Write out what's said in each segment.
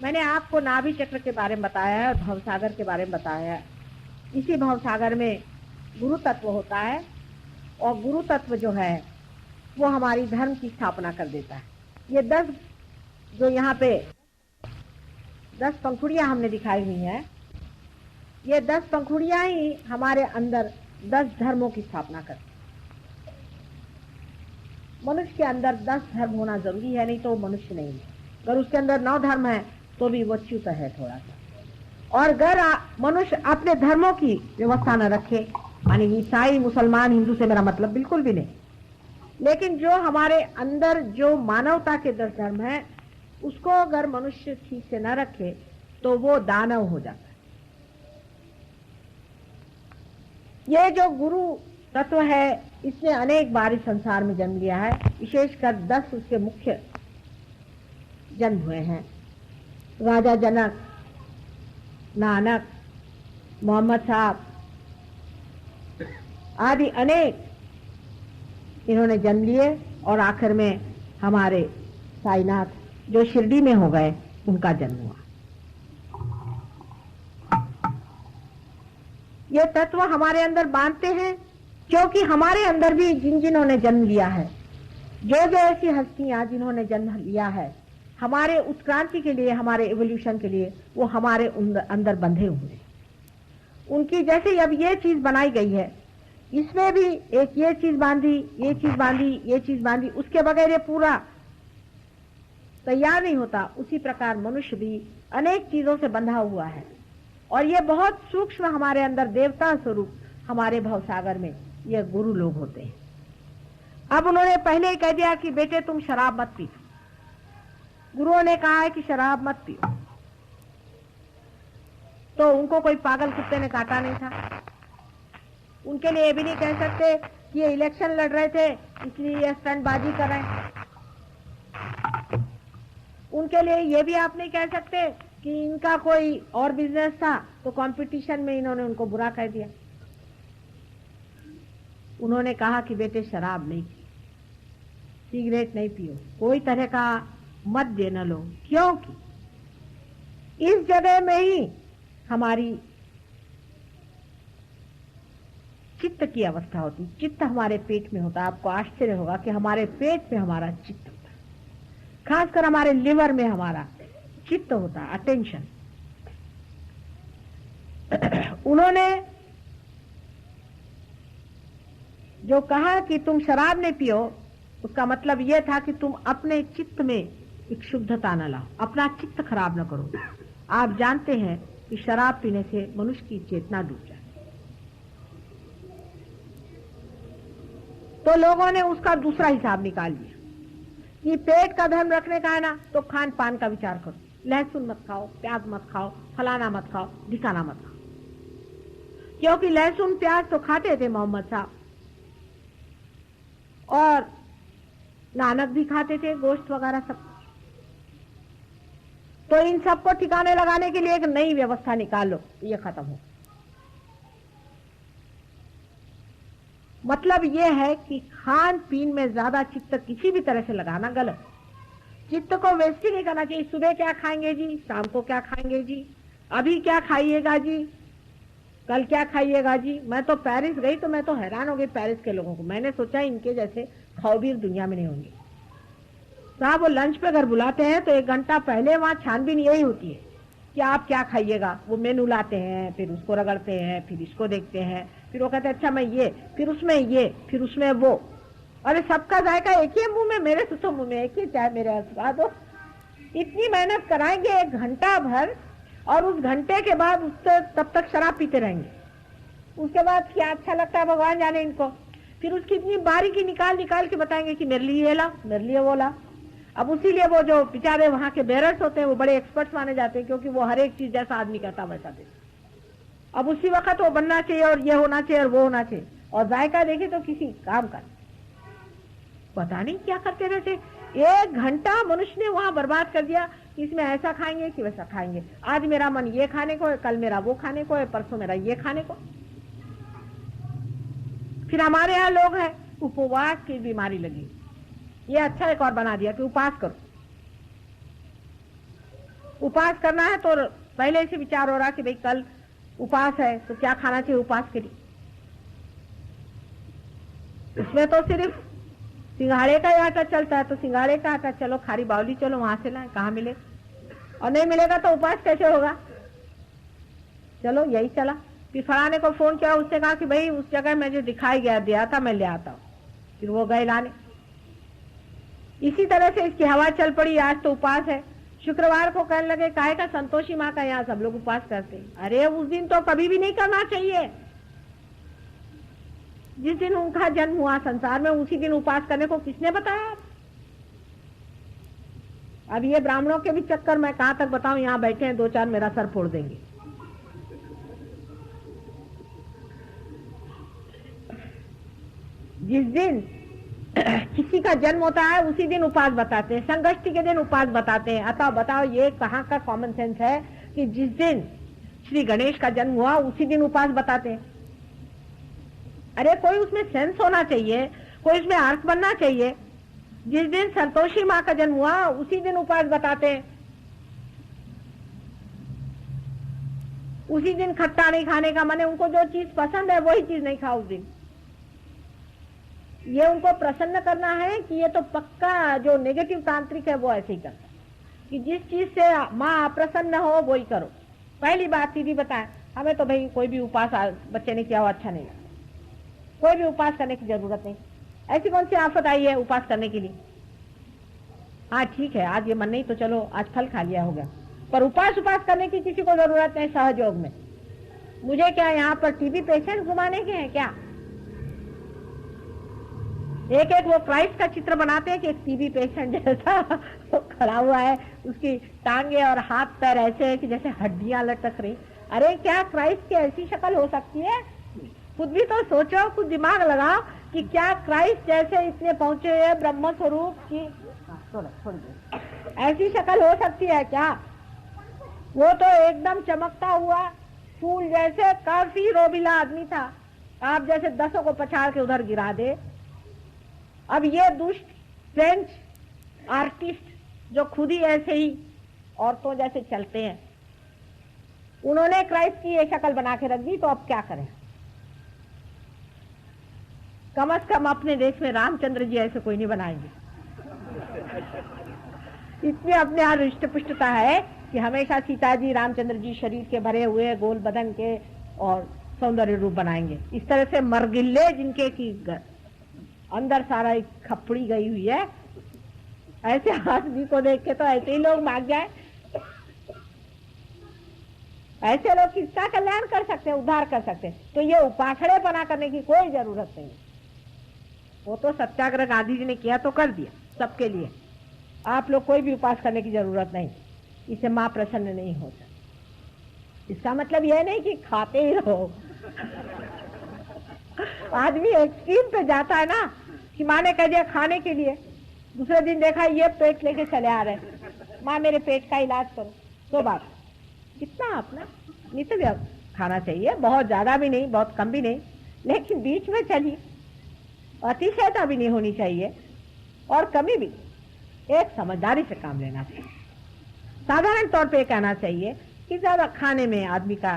मैंने आपको नाभि चक्र के बारे में बताया है और भवसागर के बारे में बताया है। इसी भवसागर में गुरु तत्व होता है और गुरु तत्व जो है वो हमारी धर्म की स्थापना कर देता है। ये 10 जो यहाँ पे 10 पंखुड़ियां हमने दिखाई हुई हैं, ये 10 पंखुड़ियां ही हमारे अंदर 10 धर्मों की स्थापना करती। मनुष्य के अंदर 10 धर्म होना जरूरी है, नहीं तो वो मनुष्य नहीं है। अगर उसके अंदर 9 धर्म है तो भी वो च्युत है थोड़ा सा। और अगर मनुष्य अपने धर्मों की व्यवस्था न रखे, मानी ईसाई मुसलमान हिंदू से मेरा मतलब बिल्कुल भी नहीं, लेकिन जो हमारे अंदर जो मानवता के 10 धर्म है उसको अगर मनुष्य ठीक से न रखे तो वो दानव हो जाता है। ये जो गुरु तत्व है इसने अनेक बार इस संसार में जन्म लिया है। विशेषकर 10 उसके मुख्य जन्म हुए हैं। राजा जनक, नानक, मोहम्मद साहब आदि अनेक इन्होंने जन्म लिए और आखिर में हमारे साईनाथ जो शिरडी में हो गए उनका जन्म हुआ। ये तत्व हमारे अंदर बांधते हैं क्योंकि हमारे अंदर भी जिन्होंने जन्म लिया है, जो ऐसी हस्तियां जिन्होंने जन्म लिया है हमारे उत्क्रांति के लिए, हमारे एवोल्यूशन के लिए, वो हमारे अंदर बंधे हुए हैं। उनकी जैसे अब ये चीज बनाई गई है, इसमें भी एक ये चीज बांधी, ये चीज बांधी, ये चीज बांधी, उसके बगैर ये पूरा तैयार नहीं होता। उसी प्रकार मनुष्य भी अनेक चीजों से बंधा हुआ है और ये बहुत सूक्ष्म हमारे अंदर देवता स्वरूप हमारे भवसागर में ये गुरु लोग होते हैं। अब उन्होंने पहले ही कह दिया कि बेटे तुम शराब मत पी। गुरुओं ने कहा है कि शराब मत पियो, तो उनको कोई पागल कुत्ते ने काटा नहीं था। उनके लिए ये भी नहीं कह सकते कि ये इलेक्शन लड़ रहे थे इसलिए ये स्टंटबाजी कर रहे हैं। उनके लिए ये भी आप नहीं कह सकते कि इनका कोई और बिजनेस था तो कंपटीशन में इन्होंने उनको बुरा कह दिया। उन्होंने कहा कि बेटे शराब नहीं पियो, सिगरेट नहीं पियो, कोई तरह का मद्य न लो, क्योंकि इस जगह में ही हमारी चित्त की अवस्था होती। चित्त हमारे पेट में होता। आपको आश्चर्य होगा कि हमारे पेट में हमारा चित्त होता, खासकर हमारे लिवर में हमारा चित्त होता, अटेंशन। उन्होंने जो कहा कि तुम शराब नहीं पियो, उसका मतलब यह था कि तुम अपने चित्त में एक शुद्धता न लाओ, अपना चित्त खराब न करो। आप जानते हैं कि शराब पीने से मनुष्य की चेतना डूब जाती। तो लोगों ने उसका दूसरा हिसाब निकाल लिया कि पेट का धर्म रखने का है ना, तो खान पान का विचार करो। लहसुन मत खाओ, प्याज मत खाओ, फलाना मत खाओ, ढिकाना मत खाओ। क्योंकि लहसुन प्याज तो खाते थे मोहम्मद साहब, और नानक भी खाते थे गोश्त वगैरह सब। तो इन सबको ठिकाने लगाने के लिए एक नई व्यवस्था निकाल लो, ये खत्म हो। मतलब ये है कि खान पीन में ज्यादा चित्त किसी भी तरह से लगाना गलत। चित्त को वेस्ट ही नहीं करना चाहिए। सुबह क्या खाएंगे जी, शाम को क्या खाएंगे जी, अभी क्या खाइएगा जी, कल क्या खाइएगा जी। मैं तो पेरिस गई तो मैं तो हैरान हो गई पेरिस के लोगों को। मैंने सोचा इनके जैसे खौबीर दुनिया में नहीं होंगे। साहब वो लंच पे अगर बुलाते हैं तो 1 घंटा पहले वहां छानबीन यही होती है कि आप क्या खाइएगा। वो मेनू लाते हैं, फिर उसको रगड़ते हैं, फिर इसको देखते हैं, फिर वो कहते हैं अच्छा मैं ये, फिर उसमें ये, फिर उसमें वो। अरे सबका जायका एक ही मुंह में, मेरे तो मुंह में एक ही, चाहे मेरे स्वाद हो। इतनी मेहनत कराएंगे 1 घंटा भर, और उस घंटे के बाद उससे तब तक शराब पीते रहेंगे। उसके बाद क्या अच्छा लगता है भगवान जाने इनको। फिर उसकी इतनी बारीकी निकाल निकाल के बताएंगे कि मेरे लिए ये ला, मेरे लिए वो ला। अब उसी लिए वो जो बेचारे वहां के बेरर्स होते हैं वो बड़े एक्सपर्ट्स माने जाते हैं, क्योंकि वो हर एक चीज जैसा आदमी कहता वैसा दे। अब उसी वक्त वो बनना चाहिए और ये होना चाहिए और वो होना चाहिए, और जायका देखे तो किसी काम का पता नहीं क्या करते रहते। 1 घंटा मनुष्य ने वहां बर्बाद कर दिया कि इसमें ऐसा खाएंगे कि वैसा खाएंगे। आज मेरा मन ये खाने को है, कल मेरा वो खाने को है, परसों मेरा ये खाने को। फिर हमारे यहाँ लोग हैं उपवास की बीमारी लगी, ये अच्छा एक और बना दिया कि उपवास करो। उपास करना है तो पहले से विचार हो रहा कि भाई कल उपास है तो क्या खाना चाहिए उपास के लिए। इसमें तो सिर्फ सिंघाड़े का आटा चलता है, तो सिंघाड़े का आटा चलो खारी बावली चलो वहां से लाए, कहाँ मिले, और नहीं मिलेगा तो उपास कैसे होगा। चलो यही चला। फिर फलाने को फोन किया, उसने कहा कि भाई उस जगह में जो दिखाई दिया था मैं ले आता हूँ, फिर वो गए लाने। इसी तरह से इसकी हवा चल पड़ी, आज तो उपास है। शुक्रवार को कहने लगे काहे का संतोषी माँ का यहाँ सब लोग उपास करते हैं। अरे उस दिन तो कभी भी नहीं करना चाहिए, जिस दिन उनका जन्म हुआ संसार में उसी दिन उपास करने को किसने बताया। अब ये ब्राह्मणों के भी चक्कर मैं कहां तक बताऊं, यहाँ बैठे हैं दो चार मेरा सर फोड़ देंगे। जिस दिन किसी का जन्म होता है उसी दिन उपास बताते हैं, संगष्टि के दिन उपास बताते हैं। अतः बताओ ये कहाँ का कॉमन सेंस है कि जिस दिन श्री गणेश का जन्म हुआ उसी दिन उपास बताते हैं। अरे कोई उसमें सेंस होना चाहिए, कोई उसमें अर्थ बनना चाहिए। जिस दिन संतोषी माँ का जन्म हुआ उसी दिन उपास बताते हैं। उसी दिन खट्टा नहीं खाने का, माने उनको जो चीज पसंद है वही चीज नहीं खाओ उस दिन। ये उनको प्रसन्न करना है कि ये तो पक्का जो नेगेटिव तांत्रिक है वो ऐसे ही करता है कि जिस चीज से माँ अप्रसन्न हो वही करो। पहली बात सीधी बताए, हमें तो भाई कोई भी उपास बच्चे ने किया हो अच्छा नहीं लगता, कोई भी उपास करने की जरूरत नहीं। ऐसी कौन सी आफत आई है उपास करने के लिए। हाँ ठीक है आज ये मन नहीं तो चलो आज फल खा लिया होगा, पर उपास करने की किसी को जरूरत नहीं। सहयोग में मुझे क्या यहाँ पर टीबी पेशेंट घुमाने के हैं क्या। एक एक वो क्राइस्ट का चित्र बनाते हैं कि एक टीबी पेशेंट जैसा वो खड़ा हुआ है, उसकी टांगे और हाथ पैर ऐसे है कि जैसे हड्डियां लटक रही। अरे क्या क्राइस्ट की ऐसी शक्ल हो सकती है। खुद भी तो सोचो, खुद दिमाग लगाओ कि क्या क्राइस्ट जैसे इतने पहुंचे हुए ब्रह्म स्वरूप की ऐसी शक्ल हो सकती है क्या। वो तो एकदम चमकता हुआ फूल जैसे काफी रोबीला आदमी था, आप जैसे 10 को पछाड़ के उधर गिरा दे। अब ये दुष्ट फ्रेंच आर्टिस्ट जो खुद ही ऐसे ही औरतों जैसे चलते हैं, उन्होंने क्राइस्ट की ये शक्ल बना के रख दी, तो अब क्या करें। कम से कम अपने देश में रामचंद्र जी ऐसे कोई नहीं बनाएंगे। इतनी अपने यहाँ हृष्ट पुष्टता है कि हमेशा सीता जी रामचंद्र जी शरीर के भरे हुए गोल बदन के और सौंदर्य रूप बनाएंगे। इस तरह से मरगिल्ले जिनके की अंदर सारा एक खपड़ी गई हुई है, ऐसे आदमी को देख के तो ऐसे ही लोग भाग जाए। ऐसे लोग किसका कल्याण कर सकते हैं, उद्धार कर सकते हैं। तो ये उपासड़े बना करने की कोई जरूरत नहीं। वो तो सत्याग्रह गांधी जी ने किया तो कर दिया सबके लिए। आप लोग कोई भी उपास करने की जरूरत नहीं, इससे माँ प्रसन्न नहीं हो सकती। इसका मतलब यह नहीं कि खाते ही रहो। आदमी एक्सट्रीम पे जाता है ना कि माँ ने कह दिया खाने के लिए, दूसरे दिन देखा ये पेट लेके चले आ रहे, माँ मेरे पेट का इलाज करो। तो बात कितना अपना नित्य खाना चाहिए, बहुत ज्यादा भी नहीं बहुत कम भी नहीं, लेकिन बीच में चलिए। अतिशयता भी नहीं होनी चाहिए और कमी भी। एक समझदारी से काम लेना चाहिए। साधारण तौर पे कहना चाहिए कि ज्यादा खाने में आदमी का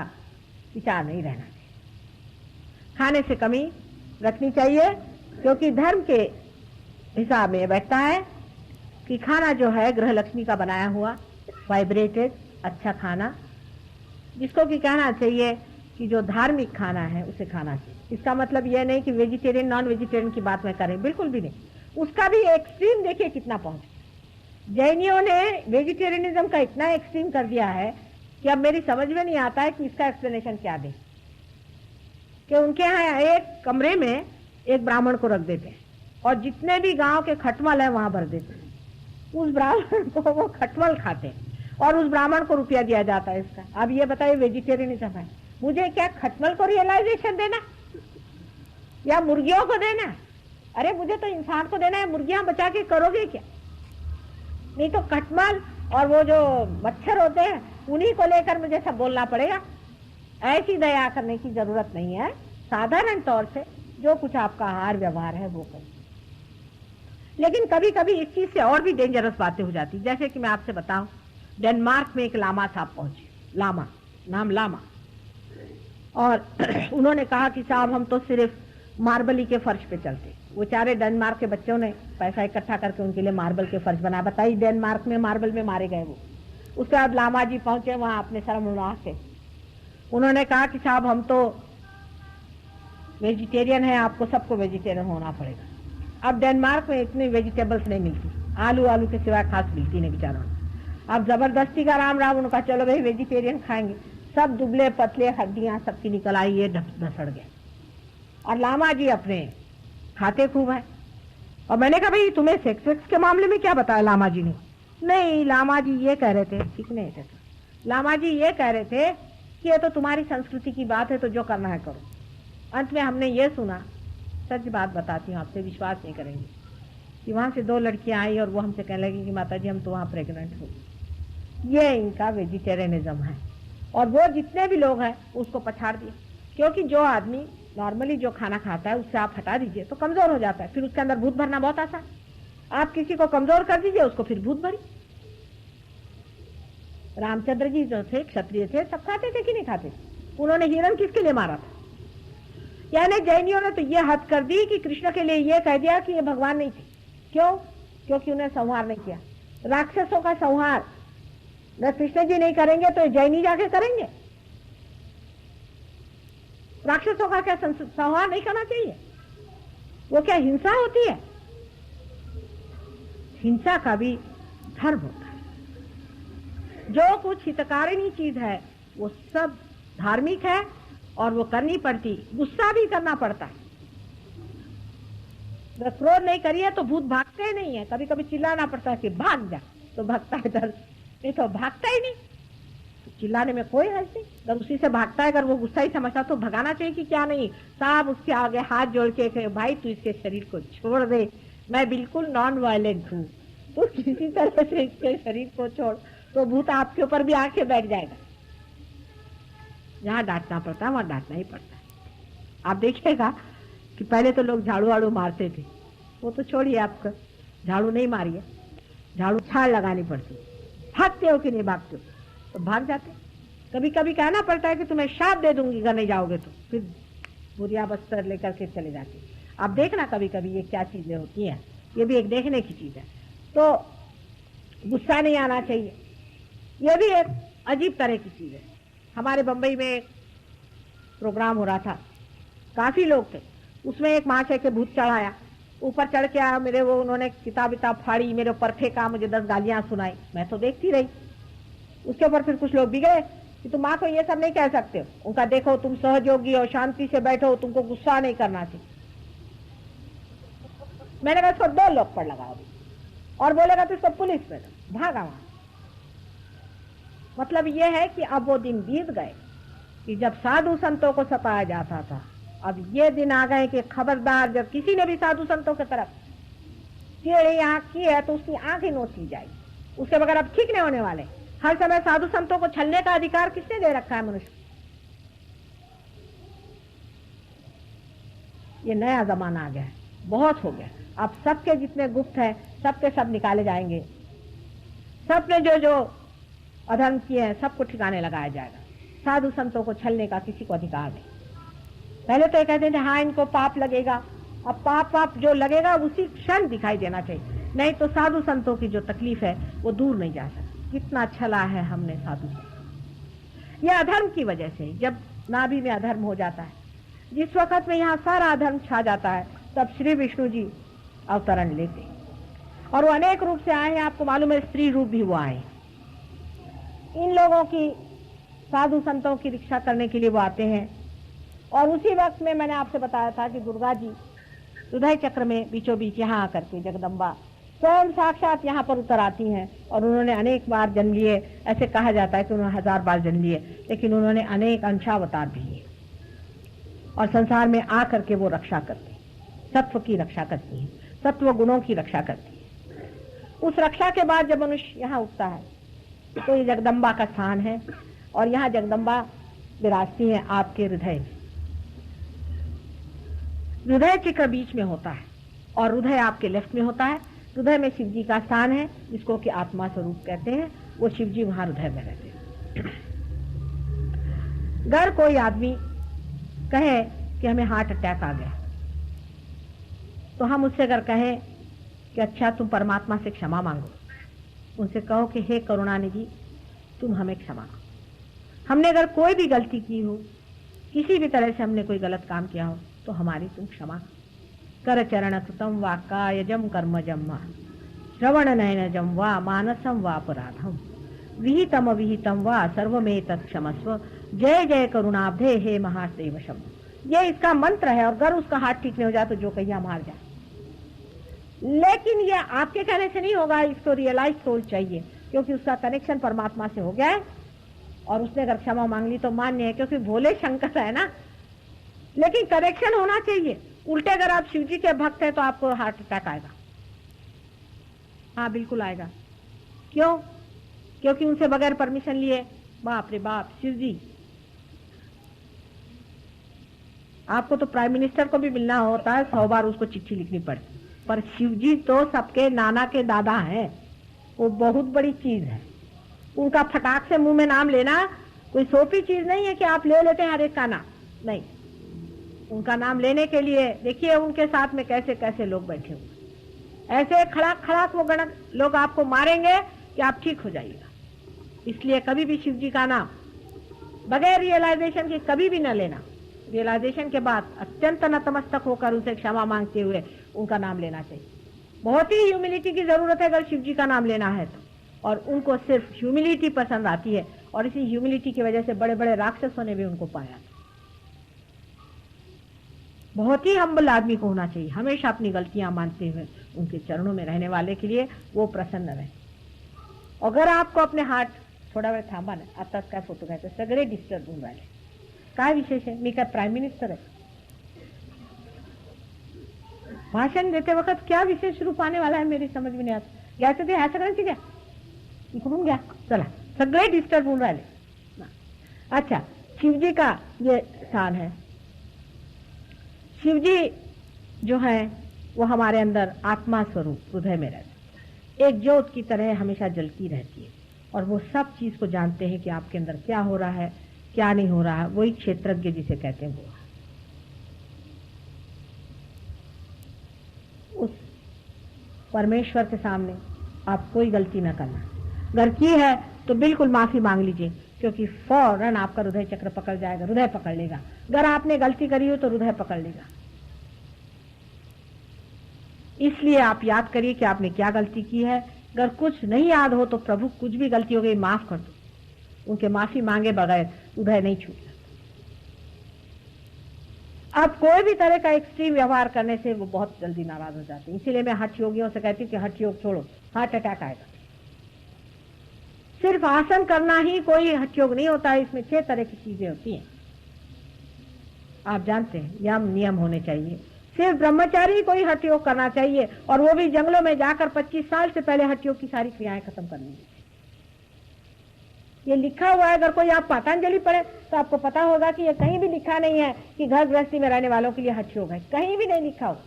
विचार नहीं रहना चाहिए, खाने से कमी रखनी चाहिए। क्योंकि धर्म के हिसाब में बैठता है कि खाना जो है गृह लक्ष्मी का बनाया हुआ वाइब्रेटेड अच्छा खाना, जिसको कि कहना चाहिए कि जो धार्मिक खाना है उसे खाना चाहिए। इसका मतलब यह नहीं कि वेजिटेरियन नॉन वेजिटेरियन की बात मैं करें, बिल्कुल भी नहीं। उसका भी एक्सट्रीम देखिए कितना पहुंच। जैनियों ने वेजिटेरियनिज्म का इतना एक्सट्रीम कर दिया है कि अब मेरी समझ में नहीं आता है कि इसका एक्सप्लेनेशन क्या दे। कि उनके यहाँ एक कमरे में एक ब्राह्मण को रख देते हैं और जितने भी गांव के खटमल है वहां भर देते हैं। उस ब्राह्मण को वो खटमल खाते हैं और उस ब्राह्मण को रुपया दिया जाता है इसका। अब ये बताइए वेजिटेरियनिज्म है। मुझे क्या खटमल को रियलाइजेशन देना या मुर्गियों को देना? अरे मुझे तो इंसान को देना है। मुर्गियां बचा के करोगे क्या? नहीं तो खटमल और वो जो मच्छर होते हैं उन्हीं को लेकर मुझे सब बोलना पड़ेगा। ऐसी दया करने की जरूरत नहीं है। साधारण तौर से जो कुछ आपका आहार व्यवहार है वो करिए। लेकिन कभी कभी इस चीज से और भी डेंजरस बातें हो जाती, जैसे कि मैं आपसे बताऊं डेनमार्क में एक लामा साहब पहुंचे, लामा, नाम लामा, और उन्होंने कहा कि साहब हम तो सिर्फ मार्बल के फर्श पे चलते। वो चारे डेनमार्क के बच्चों ने पैसा इकट्ठा करके उनके लिए मार्बल के फर्श बनाया। बताइए डेनमार्क में मार्बल में मारे गए वो। उसके बाद लामा जी पहुंचे वहां अपने शर्म उड़ा के, उन्होंने कहा कि साहब हम तो वेजिटेरियन है, आपको सबको वेजिटेरियन होना पड़ेगा। अब डेनमार्क में इतनी वेजिटेबल्स नहीं मिलती, आलू के सिवाय खास मिलती नहीं बेचारों। अब जबरदस्ती का राम राम, उनका चलो भाई वेजिटेरियन खाएंगे। सब दुबले पतले हड्डियां सबकी निकल आई, ये धसड़ गए। और लामा जी अपने खाते खूब है। और मैंने कहा भाई तुम्हें सेक्स वेक्स के मामले में क्या बताया लामा जी ने? नहीं, लामा जी ये कह रहे थे, ठीक नहीं थे, लामा जी ये कह रहे थे कि ये तो तुम्हारी संस्कृति की बात है, तो जो करना है करो। अंत में हमने ये सुना, सच बात बताती हूँ आपसे, विश्वास नहीं करेंगे, कि वहां से 2 लड़कियां आई और वो हमसे कहने लगी कि माता जी हम तो वहां प्रेग्नेंट हो। ये इनका वेजिटेरियनिज्म है। और वो जितने भी लोग हैं उसको पछाड़ दिए, क्योंकि जो आदमी नॉर्मली जो खाना खाता है उससे आप हटा दीजिए तो कमजोर हो जाता है, फिर उसके अंदर भूत भरना बहुत आसान। आप किसी को कमजोर कर दीजिए, उसको फिर भूत भरी। रामचंद्र जी जो थे क्षत्रिय थे, सब खाते थे कि नहीं खाते? उन्होंने हिरण किसके लिए मारा था? यानी जैनियों ने तो ये हद कर दी कि कृष्ण के लिए ये कह दिया कि ये भगवान नहीं थे। क्यों? क्योंकि उन्हें संहार नहीं किया। राक्षसों का संहार न कृष्ण जी नहीं करेंगे तो जैनी जाके करेंगे। राक्षसों का क्या संहार नहीं करना चाहिए? वो क्या हिंसा होती है? हिंसा का भी धर्म होता है। जो कुछ हितकारिणी चीज है वो सब धार्मिक है और वो करनी पड़ती, गुस्सा भी करना पड़ता है। अगर क्रोध नहीं करिए तो भूत भागते नहीं है। कभी कभी चिल्लाना पड़ता है कि भाग जा, तो भागता है डर, नहीं तो भागता ही नहीं। तो चिल्लाने में कोई हर्ज नहीं, अगर उसी से भागता है, अगर वो गुस्सा ही समझता तो भगाना चाहिए कि क्या नहीं। साहब उसके आगे हाथ जोड़ के कहे भाई तू इसके शरीर को छोड़ दे, मैं बिल्कुल नॉन वायलेंट हूँ, तो किसी तरह से इसके शरीर को छोड़, तो भूत आपके ऊपर भी आके बैठ जाएगा। जहाँ डांटना पड़ता है वहां डांटना ही पड़ता है। आप देखिएगा कि पहले तो लोग झाड़ू वाड़ू मारते थे, वो तो छोड़िए, आपका झाड़ू नहीं मारिए, झाड़ू छाड़ लगानी पड़ती। भागते हो कि नहीं भागते हो? तो भाग जाते। कभी कभी कहना पड़ता है कि तुम्हें शाप दे दूंगी अगर नहीं जाओगे तो, फिर बुरिया बस्तर लेकर के चले जाते। आप देखना कभी कभी ये क्या चीजें होती हैं, ये भी एक देखने की चीज है। तो गुस्सा नहीं आना चाहिए, ये भी एक अजीब तरह की चीज है। हमारे बंबई में एक प्रोग्राम हो रहा था, काफी लोग थे, उसमें एक महाशय के भूत चढ़ाया, ऊपर चढ़ के आया मेरे, वो उन्होंने किताब फाड़ी, मेरे ऊपर फेंका, मुझे 10 गालियां सुनाई, मैं तो देखती रही। उसके ऊपर फिर कुछ लोग बिगड़े कि तुम माँ को ये सब नहीं कह सकते हो, उनका देखो तुम सहयोगी हो, शांति से बैठो, तुमको गुस्सा नहीं करना चाहिए। मैंने कहा इसको 2 लोग पर लगाओ और बोलेगा तो इसको पुलिस में दो, भागा वहां। मतलब ये है कि अब वो दिन बीत गए कि जब साधु संतों को सताया जाता था। अब ये दिन आ गए कि खबरदार, जब किसी ने भी साधु संतों की तरफ टेढ़ी आंख की है तो उसकी आंख ही नोच ली जाएगी, उसके बगैर अब ठीक नहीं होने वाले। हर समय साधु संतों को छलने का अधिकार किसने दे रखा है मनुष्य? ये नया जमाना आ गया है, बहुत हो गया। अब सबके जितने गुप्त है सबके सब निकाले जाएंगे, सबने जो जो अधर्म किए हैं सबको ठिकाने लगाया जाएगा। साधु संतों को छलने का किसी को अधिकार नहीं। पहले तो ये कहते थे हाँ इनको पाप लगेगा, अब पाप जो लगेगा उसी क्षण दिखाई देना चाहिए, नहीं तो साधु संतों की जो तकलीफ है वो दूर नहीं जा सकती। कितना छला है हमने साधु संत। ये अधर्म की वजह से, जब नाभि में अधर्म हो जाता है, जिस वक्त में यहाँ सारा अधर्म छा जाता है, तब श्री विष्णु जी अवतरण लेते और वो अनेक रूप से आए हैं। आपको मालूम है स्त्री रूप भी वो आए। इन लोगों की, साधु संतों की रक्षा करने के लिए वो आते हैं। और उसी वक्त में मैंने आपसे बताया था कि दुर्गा जी हृदय चक्र में बीचों बीच यहाँ आकर के जगदम्बा स्वयं साक्षात यहाँ पर उतर आती हैं और उन्होंने अनेक बार जन्म लिए। ऐसे कहा जाता है कि उन्होंने 1000 बार जन्म लिए, लेकिन उन्होंने अनेक अंशावतार भी लिए और संसार में आकर के वो रक्षा करती, सत्व की रक्षा करती है, सत्व गुणों की रक्षा करती है। उस रक्षा के बाद जब मनुष्य यहाँ उठता है तो ये जगदम्बा का स्थान है और यहाँ जगदम्बा विराजती है आपके हृदय में। हृदय चक्र बीच में होता है और हृदय आपके लेफ्ट में होता है। हृदय में शिव जी का स्थान है जिसको कि आत्मा स्वरूप कहते हैं वो शिव जी वहां हृदय में रहते हैं। अगर कोई आदमी कहे कि हमें हार्ट अटैक आ गया, तो हम उससे अगर कहें कि अच्छा तुम परमात्मा से क्षमा मांगो, उनसे कहो कि हे करुणानिधि तुम हमें क्षमा करो। हमने अगर कोई भी गलती की हो, किसी भी तरह से हमने कोई गलत काम किया हो, तो हमारी तुम क्षमा कर। चरण कृतम वा कायजम कर्मजम वा श्रवण नयनजम वा मानसम वा अपराधम विहितम अविहितम वा सर्वमेतत् क्षमस्व जय जय करुणाब्धे हे महादेव शम। ये इसका मंत्र है, और अगर उसका हाथ ठीक नहीं हो जाए तो जो कहिए मार जाए। लेकिन ये आपके कहने से नहीं होगा, इसको रियलाइज सोल चाहिए, क्योंकि उसका कनेक्शन परमात्मा से हो गया है और उसने अगर क्षमा मांग ली तो मान्य है, क्योंकि भोले शंकर है ना। लेकिन कनेक्शन होना चाहिए। उल्टे अगर आप शिव जी के भक्त हैं तो आपको हार्ट अटैक आएगा। हाँ बिल्कुल आएगा। क्यों? क्योंकि उनसे बगैर परमिशन लिए, बाप रे बाप, शिव जी आपको तो प्राइम मिनिस्टर को भी मिलना होता है, 100 बार उसको चिट्ठी लिखनी पड़ती, पर शिव जी तो सबके नाना के दादा हैं। वो बहुत बड़ी चीज है। उनका फटाक से मुंह में नाम लेना कोई सोपी चीज नहीं है कि आप ले लेते हैं हर एक का नाम, नहीं। उनका नाम लेने के लिए देखिए उनके साथ में कैसे कैसे लोग बैठे हुए, ऐसे खड़ाक खड़ाक वो गणक लोग आपको मारेंगे कि आप ठीक हो जाइएगा। इसलिए कभी भी शिव जी का नाम बगैर रियलाइजेशन के कभी भी न लेना। रियलाइजेशन के बाद अत्यंत नतमस्तक होकर उनसे क्षमा मांगते हुए उनका नाम लेना चाहिए। बहुत ही ह्यूमिलिटी की जरूरत है अगर शिव जी का नाम लेना है तो, और उनको सिर्फ ह्यूमिलिटी पसंद आती है, और इसी ह्यूमिलिटी की वजह से बड़े बड़े राक्षसों ने भी उनको पाया। बहुत ही हम्बल आदमी को होना चाहिए, हमेशा अपनी गलतियां मानते हुए उनके चरणों में रहने वाले के लिए वो प्रसन्न रहे। अगर आपको अपने हार्ट थोडा वेळ थांबा ना, आताच काय फोटो घ्यायचा, सगळे डिस्टर्ब होऊन राहिले, काय विशेष आहे? मी काय प्राइम मिनिस्टर आहे? भाषण देते वक्त क्या विशेष रूप आने वाला है मेरी समझ में नहीं आता. घ्यायचं ते ह्या सगळ्यांची घ्या, इकडून घ्या, चला सगळे डिस्टर्ब होऊन राहिले. अच्छा, शिवजी का ये स्थान है. शिवजी जो है वो हमारे अंदर आत्मा स्वरूप हृदय में रहते, एक ज्योत की तरह हमेशा जलती रहती है, और वो सब चीज को जानते हैं कि आपके अंदर क्या हो रहा है क्या नहीं हो रहा है. वही क्षेत्रज्ञ जिसे कहते हैं. वो उस परमेश्वर के सामने आप कोई गलती ना करना. अगर की है तो बिल्कुल माफी मांग लीजिए, क्योंकि फौरन आपका हृदय चक्र पकड़ जाएगा, हृदय पकड़ लेगा. अगर आपने गलती करी हो तो हृदय पकड़ लेगा. इसलिए आप याद करिए कि आपने क्या गलती की है. अगर कुछ नहीं याद हो तो प्रभु कुछ भी गलती हो गई माफ कर दो. उनके माफी मांगे बगैर हृदय नहीं छूटता. अब कोई भी तरह का एक्सट्रीम व्यवहार करने से वो बहुत जल्दी नाराज हो जाते हैं. इसीलिए मैं हठ योगियों से कहती हूँ कि हठ योग छोड़ो, हार्ट अटैक आएगा. सिर्फ आसन करना ही कोई हठ योग नहीं होता है. इसमें 6 तरह की चीजें होती हैं, आप जानते हैं. यम नियम होने चाहिए. सिर्फ ब्रह्मचारी कोई हठ योग करना चाहिए, और वो भी जंगलों में जाकर 25 साल से पहले हठ योग की सारी क्रियाएं खत्म करनी है. ये लिखा हुआ है. अगर कोई आप पतंजलि पढ़े तो आपको पता होगा कि ये कहीं भी लिखा नहीं है कि घर गृहस्थी में रहने वालों के लिए हठ योग है. कहीं भी नहीं लिखा हो.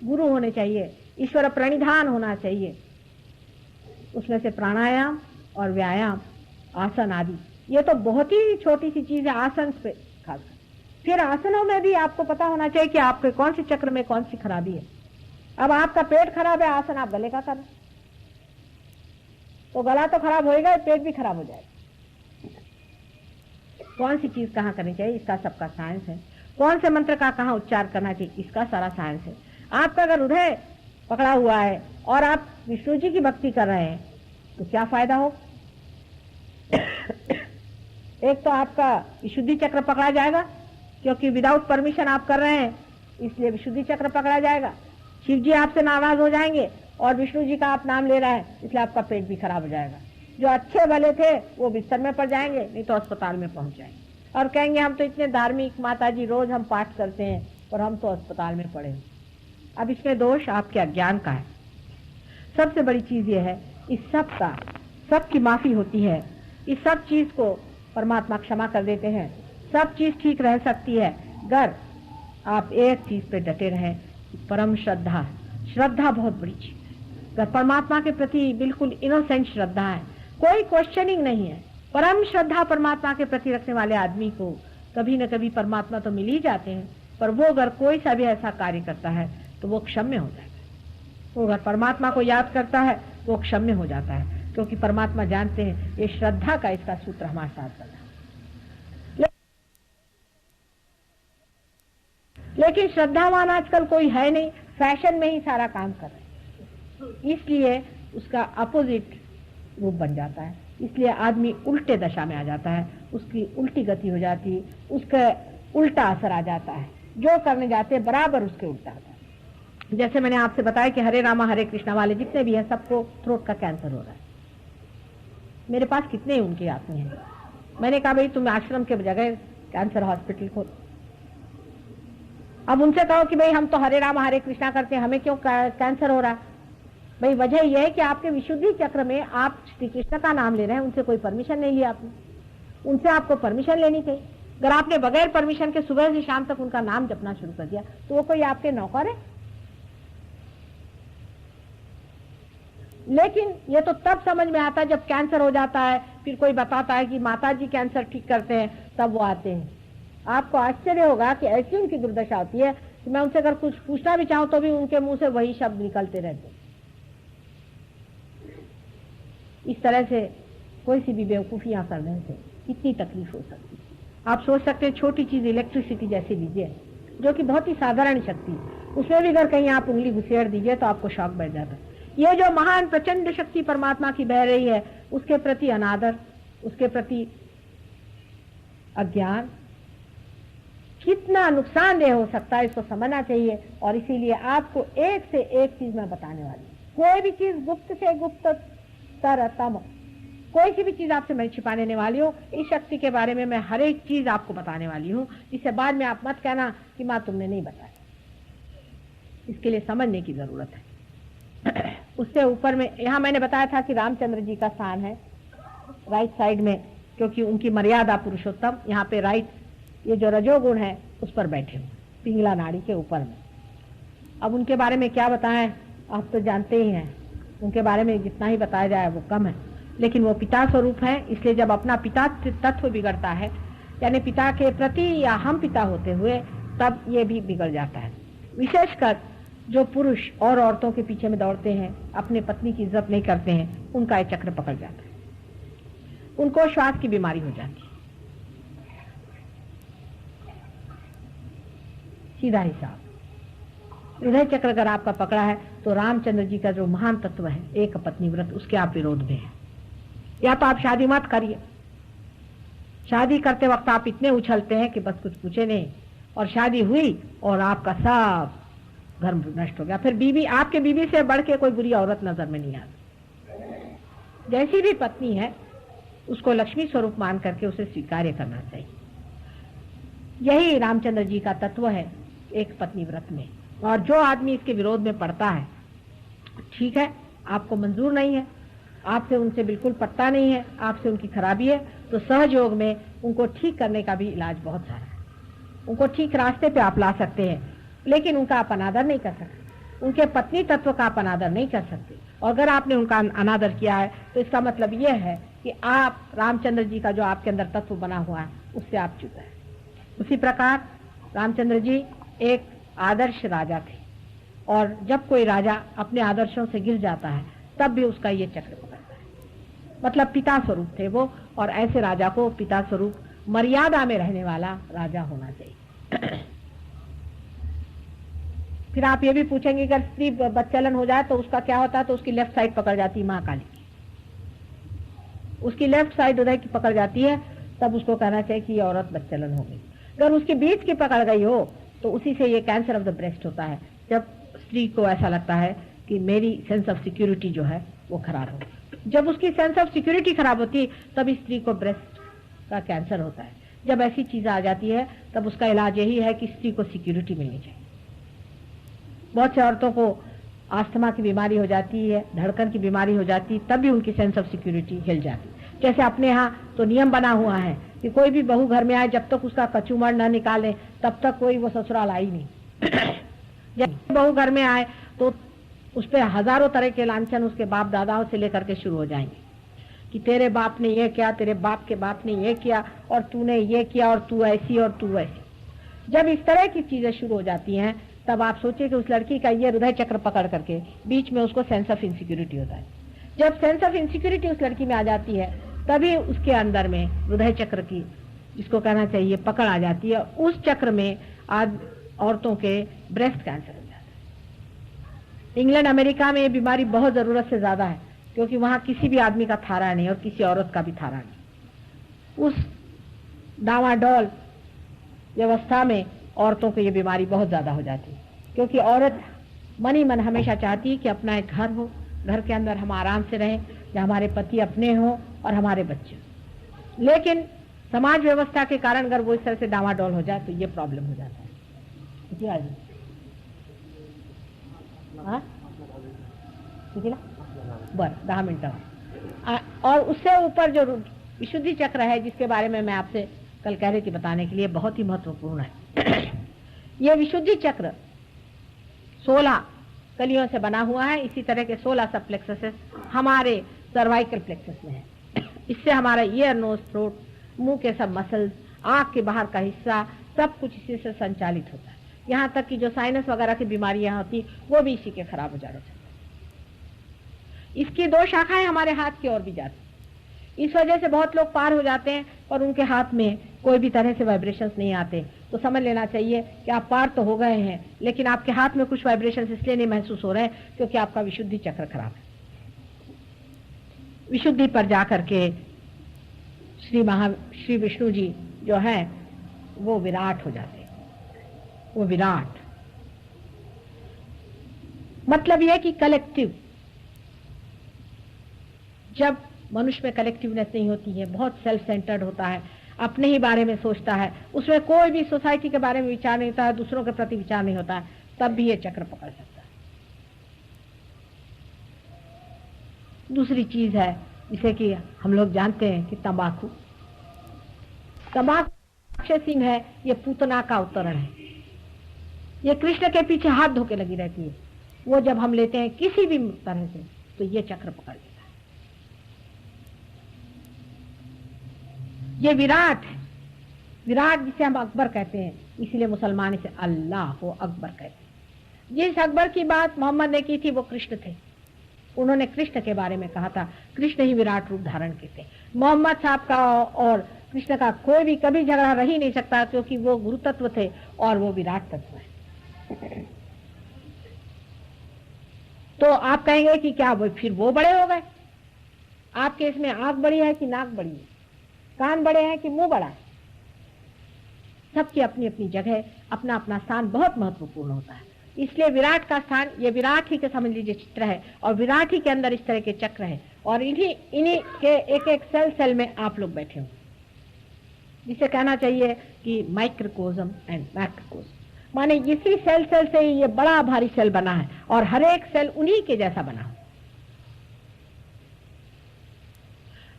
गुरु होने चाहिए, ईश्वर प्रणिधान होना चाहिए. उसमें से प्राणायाम और व्यायाम, आसन आदि, ये तो बहुत ही छोटी सी चीज है. आसन पे खासकर. फिर आसनों में भी आपको पता होना चाहिए कि आपके कौन से चक्र में कौन सी खराबी है. अब आपका पेट खराब है, आसन आप गले का करें तो गला तो खराब होएगा, पेट भी खराब हो जाएगा. कौन सी चीज कहाँ करनी चाहिए, इसका सबका साइंस है. कौन से मंत्र का कहाँ उच्चार करना चाहिए, इसका सारा साइंस है. आपका अगर हृदय पकड़ा हुआ है और आप विष्णु जी की भक्ति कर रहे हैं तो क्या फायदा हो. एक तो आपका विशुद्धि चक्र पकड़ा जाएगा, क्योंकि विदाउट परमिशन आप कर रहे हैं, इसलिए विशुद्धि चक्र पकड़ा जाएगा. शिव जी आपसे नाराज हो जाएंगे, और विष्णु जी का आप नाम ले रहे हैं, इसलिए आपका पेट भी खराब हो जाएगा. जो अच्छे भले थे वो बिस्तर में पड़ जाएंगे, नहीं तो अस्पताल में पहुंच जाएंगे, और कहेंगे हम तो इतने धार्मिक, माता जी रोज हम पाठ करते हैं, और हम तो अस्पताल में पड़े. अब इसमें दोष आपके अज्ञान का है. सबसे बड़ी चीज ये है, इस सब का सबकी माफी होती है. इस सब चीज को परमात्मा क्षमा कर देते हैं. सब चीज ठीक रह सकती है अगर आप एक चीज पे डटे रहें, परम श्रद्धा. श्रद्धा बहुत बड़ी चीज है. अगर परमात्मा के प्रति बिल्कुल इनोसेंट श्रद्धा है कोई क्वेश्चनिंग नहीं है। परम श्रद्धा परमात्मा के प्रति रखने वाले आदमी को कभी न कभी परमात्मा तो मिल ही जाते हैं, पर वो अगर कोई सा भी ऐसा कार्य करता है तो वो क्षम्य हो जाता है। वो अगर परमात्मा को याद करता है वो क्षम्य हो जाता है, क्योंकि परमात्मा जानते हैं ये श्रद्धा का इसका सूत्र हमारे साथ चल रहा है। लेकिन श्रद्धावान आजकल कोई है नहीं, फैशन में ही सारा काम कर रहे हैं, इसलिए उसका अपोजिट रूप बन जाता है। इसलिए आदमी उल्टे दशा में आ जाता है, उसकी उल्टी गति हो जाती है, उसका उल्टा असर आ जाता है, जो करने जाते हैं बराबर उसके उल्टा आता है। जैसे मैंने आपसे बताया कि हरे रामा हरे कृष्णा वाले जितने भी हैं सबको थ्रोट का कैंसर हो रहा है। मेरे पास कितने उनके आते हैं। मैंने कहा भाई तुम आश्रम के जगह कैंसर हॉस्पिटल खोलो। अब उनसे कहो कि भाई हम तो हरे राम हरे कृष्णा करते हैं, हमें क्यों कैंसर हो रहा है? भाई वजह यह है कि आपके विशुद्धि चक्र में आप श्री कृष्ण का नाम ले रहे हैं, उनसे कोई परमिशन नहीं लिया आपने, उनसे आपको परमिशन लेनी चाहिए। अगर आपने बगैर परमिशन के सुबह से शाम तक उनका नाम जपना शुरू कर दिया तो वो कोई आपके नौकर है? लेकिन ये तो तब समझ में आता है जब कैंसर हो जाता है, फिर कोई बताता है कि माता जी कैंसर ठीक करते हैं, तब वो आते हैं। आपको आश्चर्य होगा कि ऐसी उनकी दुर्दशा होती है कि मैं उनसे अगर कुछ पूछना भी चाहूं तो भी उनके मुंह से वही शब्द निकलते रहते। इस तरह से कोई सी भी बेवकूफियां करने से कितनी तकलीफ हो सकती है। आप सोच सकते हैं छोटी चीज इलेक्ट्रिसिटी जैसी लीजिए, जो कि बहुत ही साधारण शक्ति, उसमें भी अगर कहीं आप उंगली घुसेड़ दीजिए तो आपको शॉक बैठ जाता है। ये जो महान प्रचंड शक्ति परमात्मा की बह रही है, उसके प्रति अनादर, उसके प्रति अज्ञान कितना नुकसानदेह हो सकता है, इसको समझना चाहिए। और इसीलिए आपको एक से एक चीज मैं बताने वाली हूँ। कोई भी चीज गुप्त से गुप्त तरतम, कोई सी भी चीज आपसे मैं छिपाने नहीं वाली हूँ। इस शक्ति के बारे में मैं हर एक चीज आपको बताने वाली हूँ, जिससे बाद में आप मत कहना कि माँ तुमने नहीं बताया। इसके लिए समझने की जरूरत है। उससे ऊपर में यहाँ मैंने बताया था कि रामचंद्र जी का स्थान है राइट साइड में, क्योंकि उनकी मर्यादा पुरुषोत्तम यहाँ पे राइट, ये जो रजोगुण है उस पर बैठे हुए पिंगला नाड़ी के ऊपर में। अब उनके बारे में क्या बताएं, आप तो जानते ही हैं, उनके बारे में जितना ही बताया जाए वो कम है। लेकिन वो पिता स्वरूप है, इसलिए जब अपना पिता तत्व बिगड़ता है, यानी पिता के प्रति या हम पिता होते हुए, तब ये भी बिगड़ जाता है। विशेषकर जो पुरुष और औरतों के पीछे में दौड़ते हैं, अपने पत्नी की इज्जत नहीं करते हैं, उनका ये चक्र पकड़ जाता है, उनको श्वास की बीमारी हो जाती है। सीधा हिसाब, हृदय चक्र अगर आपका पकड़ा है तो रामचंद्र जी का जो महान तत्व है एक पत्नी व्रत, उसके आप विरोध में हैं। या तो आप शादी मत करिए, शादी करते वक्त आप इतने उछलते हैं कि बस कुछ पूछे नहीं, और शादी हुई और आपका सब घर नष्ट हो गया। फिर बीवी, आपके बीवी से बढ़ के कोई बुरी औरत नजर में नहीं आती। जैसी भी पत्नी है उसको लक्ष्मी स्वरूप मान करके उसे स्वीकार्य करना चाहिए। यही रामचंद्र जी का तत्व है एक पत्नी व्रत में। और जो आदमी इसके विरोध में पड़ता है, ठीक है, आपको मंजूर नहीं है, आपसे उनसे बिल्कुल पटता नहीं है, आपसे उनकी खराबी है, तो सहयोग में उनको ठीक करने का भी इलाज बहुत सारा है। उनको ठीक रास्ते पे आप ला सकते हैं, लेकिन उनका आप अनादर नहीं कर सकते, उनके पत्नी तत्व का आप अनादर नहीं कर सकते। और अगर आपने उनका अनादर किया है तो इसका मतलब यह है कि आप रामचंद्र जी का जो आपके अंदर तत्व बना हुआ है उससे आप चुके हैं। उसी प्रकार रामचंद्र जी एक आदर्श राजा थे, और जब कोई राजा अपने आदर्शों से गिर जाता है तब भी उसका ये चक्र पकड़ता है। मतलब पिता स्वरूप थे वो, और ऐसे राजा को पिता स्वरूप मर्यादा में रहने वाला राजा होना चाहिए। फिर आप ये भी पूछेंगे अगर स्त्री बच्चलन हो जाए तो उसका क्या होता है, तो उसकी लेफ्ट साइड पकड़ जाती है, महाकाली की उसकी लेफ्ट साइड हृदय की पकड़ जाती है, तब उसको कहना चाहिए कि ये औरत बच्चलन हो गई। अगर उसके बीच की पकड़ गई हो तो उसी से ये कैंसर ऑफ द ब्रेस्ट होता है, जब स्त्री को ऐसा लगता है कि मेरी सेंस ऑफ सिक्योरिटी जो है वो खराब हो। जब उसकी सेंस ऑफ सिक्योरिटी खराब होती है तब स्त्री को ब्रेस्ट का कैंसर होता है। जब ऐसी चीज आ जाती है तब उसका इलाज यही है कि स्त्री को सिक्योरिटी मिलनी चाहिए। बहुत से औरतों को आस्थमा की बीमारी हो जाती है, धड़कन की बीमारी हो जाती है, तब भी उनकी सेंस ऑफ सिक्योरिटी हिल जाती है। जैसे अपने यहाँ तो नियम बना हुआ है कि कोई भी बहू घर में आए, जब तक उसका कचूमर न निकाले तब तक कोई वो ससुराल आई नहीं। जब बहू घर में आए तो उस पर हजारों तरह के लांछन उसके बाप दादाओं से लेकर के शुरू हो जाएंगे कि तेरे बाप ने ये किया, तेरे बाप के बाप ने ये किया, और तूने ये किया, और तू ऐसी और तू वैसी। जब इस तरह की चीजें शुरू हो जाती हैं, तब आप सोचिए कि उस लड़की का ये हृदय चक्र पकड़ करके बीच में उसको सेंस ऑफ इनसिक्योरिटी होता है। जब सेंस ऑफ इनसिक्योरिटी उस लड़की में आ जाती है, तभी उसके अंदर में हृदय चक्र की, जिसको कहना चाहिए, पकड़ आ जाती है। उस चक्र में आज औरतों के ब्रेस्ट कैंसर हो जाता है। इंग्लैंड अमेरिका में ये बीमारी बहुत जरूरत से ज्यादा है, क्योंकि वहां किसी भी आदमी का थारा नहीं और किसी औरत का भी थारा नहीं। उस डावाडोल व्यवस्था में औरतों को ये बीमारी बहुत ज्यादा हो जाती है, क्योंकि औरत मन ही मन हमेशा चाहती है कि अपना एक घर हो, घर के अंदर हम आराम से रहें, जहाँ हमारे पति अपने हों और हमारे बच्चे। लेकिन समाज व्यवस्था के कारण अगर वो इस तरह से डावाडोल हो जाए तो ये प्रॉब्लम हो जाता है। जी आज बर 10 मिनट। और उससे ऊपर जो विशुद्धि चक्र है, जिसके बारे में मैं आपसे कल कह रही थी बताने के लिए, बहुत ही महत्वपूर्ण है। ये विशुद्धि चक्र 16 कलियों से बना हुआ है। इसी तरह के 16 सब प्लेक्सस हमारे सर्वाइकल प्लेक्सस में है। इससे हमारा ईयर, नोज, थ्रोट, मुंह के सब मसल्स, आंख के बाहर का हिस्सा, सब कुछ इसी से संचालित होता है। यहाँ तक कि जो साइनस वगैरह की बीमारियां होती, वो भी इसी के खराब हो जाने से। इसकी 2 शाखाएं हमारे हाथ की ओर भी जाती। इस वजह से बहुत लोग पार हो जाते हैं और उनके हाथ में कोई भी तरह से वाइब्रेशंस नहीं आते, तो समझ लेना चाहिए कि आप पार तो हो गए हैं, लेकिन आपके हाथ में कुछ वाइब्रेशंस इसलिए नहीं महसूस हो रहे हैं क्योंकि आपका विशुद्धि चक्र खराब है। विशुद्धि पर जाकर के श्री विष्णु जी जो है वो विराट हो जाते हैं। वो विराट मतलब यह कि कलेक्टिव। जब मनुष्य में कलेक्टिवनेस नहीं होती है, बहुत सेल्फ सेंटर्ड होता है, अपने ही बारे में सोचता है, उसमें कोई भी सोसाइटी के बारे में विचार नहीं होता है, दूसरों के प्रति विचार नहीं होता है, तब भी ये चक्र पकड़ सकता है। दूसरी चीज है जिसे कि हम लोग जानते हैं कि तंबाकू अक्षय सिंह है, ये पूतना का अवतरण है। ये कृष्ण के पीछे हाथ धोके लगी रहती है। वो जब हम लेते हैं किसी भी तरह से, तो ये चक्र पकड़ लेता है। ये विराट है, विराट जिसे हम अकबर कहते हैं, इसीलिए मुसलमान इसे अल्लाह हो अकबर कहते हैं। जिस अकबर की बात मोहम्मद ने की थी वो कृष्ण थे। उन्होंने कृष्ण के बारे में कहा था, कृष्ण ही विराट रूप धारण किए थे। मोहम्मद साहब का और कृष्ण का कोई भी कभी झगड़ा रह ही नहीं सकता, क्योंकि वो गुरु तत्व थे और वो विराट तत्व है। तो आप कहेंगे कि क्या वो फिर वो बड़े हो गए? आपके इसमें आंख बड़ी है कि नाक बड़ी है, कान बड़े हैं कि मुंह बड़ा है? सबकी अपनी अपनी जगह, अपना अपना स्थान बहुत महत्वपूर्ण होता है। इसलिए विराट का स्थान, ये विराट ही के समझ लीजिए चित्र है, और विराट ही के अंदर इस तरह के चक्र है, और इन्हीं के एक एक सेल में आप लोग बैठे हो, जिसे कहना चाहिए कि माइक्रोकोज्म एंड मैक्रोकोज्म। माने इसी सेल से ही ये बड़ा भारी सेल बना है, और हर एक सेल उन्हीं के जैसा बना है।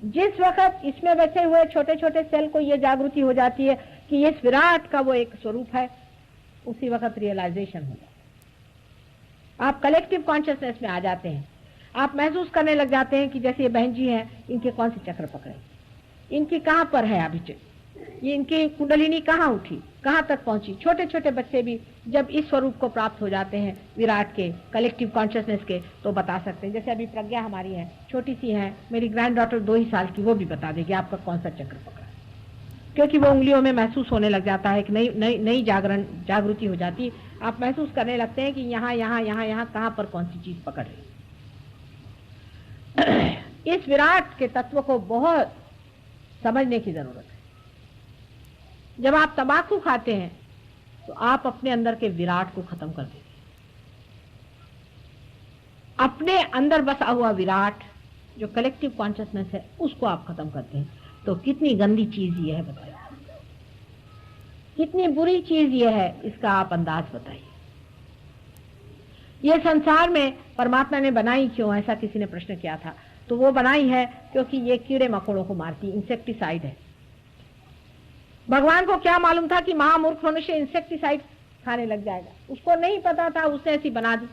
जिस वक्त इसमें बचे हुए छोटे छोटे सेल को ये जागृति हो जाती है कि इस विराट का वो एक स्वरूप है, उसी वक्त रियलाइजेशन हो जाता है। आप कलेक्टिव कॉन्शियसनेस में आ जाते हैं। आप महसूस करने लग जाते हैं कि जैसे ये बहन जी हैं, इनके कौन से चक्र पकड़े, इनकी कहां पर है अभी, ये इनकी कुंडलिनी कहां उठी, कहां तक पहुंची। छोटे छोटे बच्चे भी जब इस स्वरूप को प्राप्त हो जाते हैं विराट के, कलेक्टिव कॉन्शियसनेस के, तो बता सकते हैं। जैसे अभी प्रज्ञा हमारी है, छोटी सी है, मेरी ग्रैंड डॉटर 2 ही साल की, वो भी बता देगी आपका कौन सा चक्र पकड़ा, क्योंकि वो उंगलियों में महसूस होने लग जाता है कि नई जागृति हो जाती है। आप महसूस करने लगते हैं कि यहाँ यहाँ यहाँ यहाँ कहां पर कौन सी चीज पकड़ रही। इस विराट के तत्व को बहुत समझने की जरूरत है। जब आप तंबाकू खाते हैं तो आप अपने अंदर के विराट को खत्म कर देते हैं। अपने अंदर बसा हुआ विराट जो कलेक्टिव कॉन्शियसनेस है, उसको आप खत्म करते हैं। तो कितनी गंदी चीज ये है बताइए, कितनी बुरी चीज ये है, इसका आप अंदाज बताइए। ये संसार में परमात्मा ने बनाई क्यों, ऐसा किसी ने प्रश्न किया था। तो वो बनाई है क्योंकि ये कीड़े मकोड़ों को मारती, इंसेक्टिसाइड है। भगवान को क्या मालूम था कि महामूर्ख मनुष्य इंसेक्टिसाइड खाने लग जाएगा, उसको नहीं पता था, उसने ऐसी बना दी।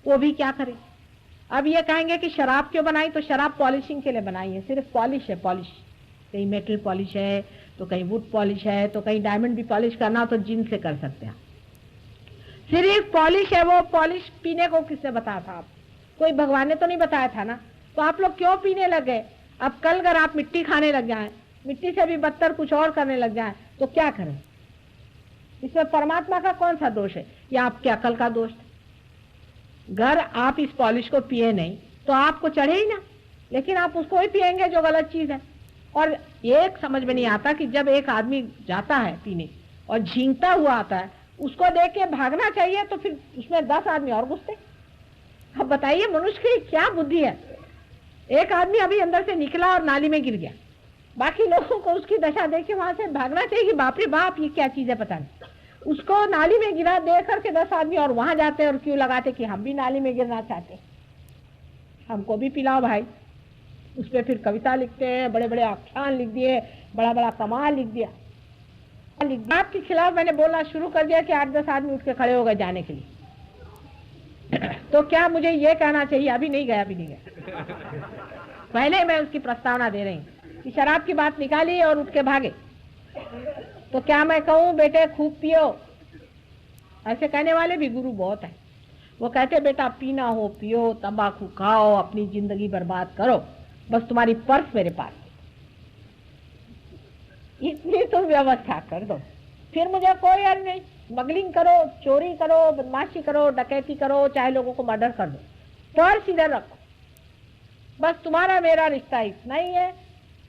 वो भी क्या करे, अब ये कहेंगे कि शराब क्यों बनाई, तो शराब पॉलिशिंग के लिए बनाई है, सिर्फ पॉलिश है, पॉलिश। कहीं मेटल पॉलिश है, तो कहीं वुड पॉलिश है, तो कहीं डायमंड भी पॉलिश करना तो जिन से कर सकते हैं। सिर्फ पॉलिश है। वो पॉलिश पीने को किसने बताया था? आप कोई भगवान ने तो नहीं बताया था ना। तो आप लोग क्यों पीने लग गए? अब कल अगर आप मिट्टी खाने लग जाएं, मिट्टी से भी बदतर कुछ और करने लग जाएं, तो क्या करें? इसमें परमात्मा का कौन सा दोष है, या आपके अकल का दोष? अगर आप इस पॉलिश को पिए नहीं तो आपको चढ़े ही ना, लेकिन आप उसको ही पिएंगे जो गलत चीज है। और एक समझ में नहीं आता कि जब एक आदमी जाता है पीने और झींगता हुआ आता है, उसको देख के भागना चाहिए, तो फिर उसमें 10 आदमी और घुसते। अब बताइए मनुष्य की क्या बुद्धि है। एक आदमी अभी अंदर से निकला और नाली में गिर गया, बाकी लोगों को उसकी दशा देख के वहां से भागना चाहिए कि बाप रे बाप ये क्या चीज है पता नहीं। उसको नाली में गिरा देख करके 10 आदमी और वहां जाते हैं और क्यों लगाते कि हम भी नाली में गिरना चाहते, हमको भी पिलाओ भाई। उस पर फिर कविता लिखते हैं, बड़े बड़े आख्यान लिख दिए, बड़ा बड़ा कमाल लिख दिया। आपके खिलाफ मैंने बोलना शुरू कर दिया कि 8-10 आदमी उठ के खड़े हो गए जाने के लिए। तो क्या मुझे ये कहना चाहिए अभी नहीं गया, अभी नहीं गया? पहले मैं उसकी प्रस्तावना दे रही हूँ कि शराब की बात निकाली और उठ के भागे। तो क्या मैं कहूँ बेटे खूब पियो? ऐसे कहने वाले भी गुरु बहुत है। वो कहते बेटा पीना हो पियो, तंबाकू खाओ, अपनी जिंदगी बर्बाद करो, बस तुम्हारी पर्स मेरे पास, इतनी तो व्यवस्था कर दो, फिर मुझे कोई अर्ज नहीं। स्मगलिंग करो, चोरी करो, बदमाशी करो, डकैती करो, चाहे लोगों को मर्डर कर दो, पर्स इधर रखो। बस तुम्हारा मेरा रिश्ता इतना ही है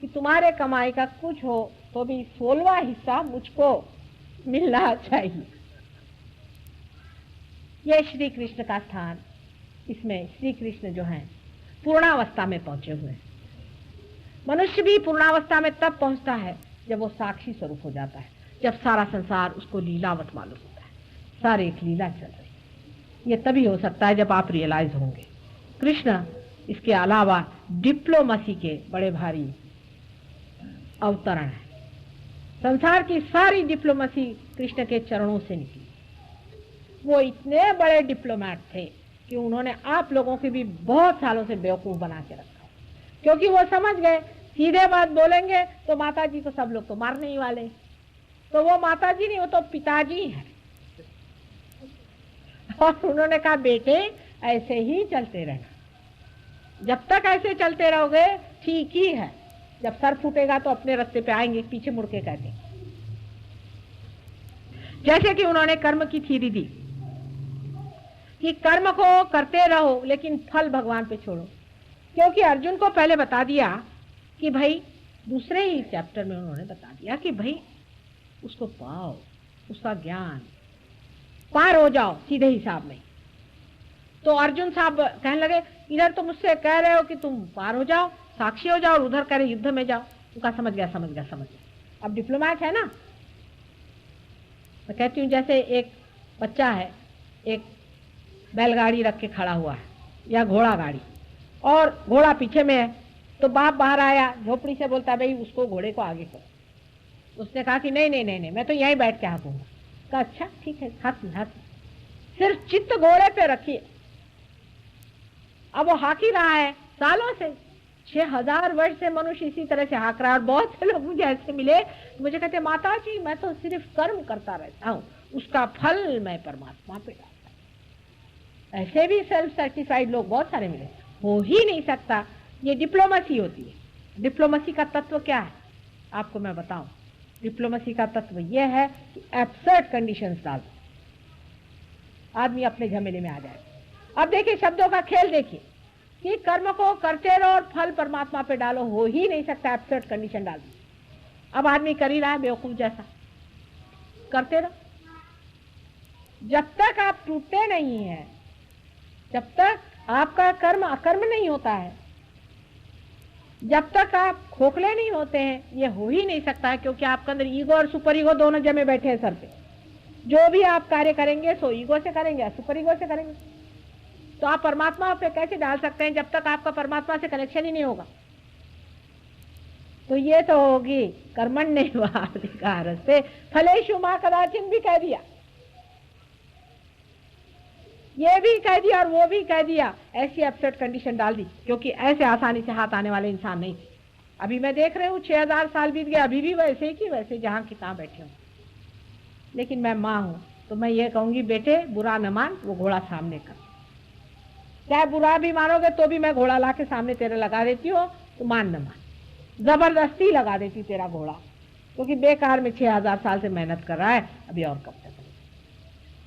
कि तुम्हारे कमाई का कुछ हो तो भी 16वां हिस्सा मुझको मिलना चाहिए। ये श्री कृष्ण का स्थान। इसमें श्री कृष्ण जो हैं पूर्णावस्था में पहुंचे हुए हैं। मनुष्य भी पूर्णावस्था में तब पहुंचता है जब वो साक्षी स्वरूप हो जाता है, जब सारा संसार उसको लीलावत मालूम होता है, सारे एक लीला चल रही है। ये तभी हो सकता है जब आप रियलाइज होंगे। कृष्ण इसके अलावा डिप्लोमेसी के बड़े भारी अवतरण है। संसार की सारी डिप्लोमेसी कृष्ण के चरणों से निकली। वो इतने बड़े डिप्लोमैट थे कि उन्होंने आप लोगों की भी बहुत सालों से बेवकूफ बना के रखा, क्योंकि वो समझ गए सीधे बात बोलेंगे तो माताजी को सब लोग तो मारने ही वाले। तो वो माताजी नहीं, वो तो पिताजी है। और उन्होंने कहा बेटे ऐसे ही चलते रहना, जब तक ऐसे चलते रहोगे ठीक ही है, जब सर फूटेगा तो अपने रास्ते पे आएंगे, पीछे मुड़ के कहते। जैसे कि उन्होंने कर्म की थ्योरी दी कि कर्म को करते रहो लेकिन फल भगवान पे छोड़ो, क्योंकि अर्जुन को पहले बता दिया कि भाई, दूसरे ही चैप्टर में उन्होंने बता दिया कि भाई उसको पाओ, उसका ज्ञान, पार हो जाओ सीधे हिसाब में। तो अर्जुन साहब कहने लगे इधर तो मुझसे कह रहे हो कि तुम पार हो जाओ, साक्षी हो जाओ, और उधर कह रहे युद्ध में जाओ। उनका समझ गया समझ गया समझ गया। अब डिप्लोमैट है ना। मैं कहती हूँ जैसे एक बच्चा है, एक बैलगाड़ी रख के खड़ा हुआ है या घोड़ा गाड़ी, और घोड़ा पीछे में है, तो बाप बाहर आया झोपड़ी से, बोलता है भाई उसको घोड़े को आगे करो। उसने कहा कि नहीं नहीं नहीं नहीं, मैं तो यहीं बैठ के हाँकूंगा। कहा अच्छा ठीक है, हाँक हाँक, सिर्फ चित्त घोड़े पे रखिए। अब वो हाँक ही रहा है सालों से, 6000 वर्ष से मनुष्य इसी तरह से हाँक रहा है। और बहुत से लोग मुझे ऐसे मिले, मुझे कहते माता जी मैं तो सिर्फ कर्म करता रहता हूँ, उसका फल मैं परमात्मा पे डालता हूँ। ऐसे भी सेल्फ सेटिस्फाइड लोग बहुत सारे मिले। हो ही नहीं सकता। ये डिप्लोमेसी होती है। डिप्लोमेसी का तत्व क्या है आपको मैं बताऊं। डिप्लोमेसी का तत्व यह है कि एब्सर्ड कंडीशंस डाल दो, आदमी अपने झमेले में आ जाए। अब देखिए शब्दों का खेल देखिए कि कर्म को करते रहो और फल परमात्मा पे डालो, हो ही नहीं सकता। एब्सर्ड कंडीशन डाल दी। अब आदमी कर ही रहा है बेवकूफ जैसा, करते रहो। जब तक आप टूटते नहीं है, जब तक आपका कर्म अकर्म नहीं होता है, जब तक आप खोखले नहीं होते हैं, ये हो ही नहीं सकता है। क्योंकि आपके अंदर ईगो और सुपर ईगो दोनों जमे बैठे हैं सर पे। जो भी आप कार्य करेंगे सो ईगो से करेंगे या सुपर ईगो से करेंगे। तो आप परमात्मा पे कैसे डाल सकते हैं जब तक आपका परमात्मा से कनेक्शन ही नहीं होगा। तो ये तो होगी कर्मण्येवाधिकारस्ते फलेषु मा कदाचिन भी कह दिया। ये भी कह दिया और वो भी कह दिया, ऐसी अपसेट कंडीशन डाल दी, क्योंकि ऐसे आसानी से हाथ आने वाले इंसान नहीं थे। अभी मैं देख रही हूँ 6000 साल बीत गए, अभी भी वैसे की वैसे जहाँ की तहाँ बैठे हूँ। लेकिन मैं माँ हूँ तो मैं ये कहूंगी, बेटे बुरा न मान, वो घोड़ा सामने कर। चाहे बुरा भी मानोगे तो भी मैं घोड़ा ला के सामने तेरे लगा देती हूँ, तो मान न मान, जबरदस्ती लगा देती तेरा घोड़ा, क्योंकि बेकार में 6000 साल से मेहनत कर रहा है, अभी और कब तक।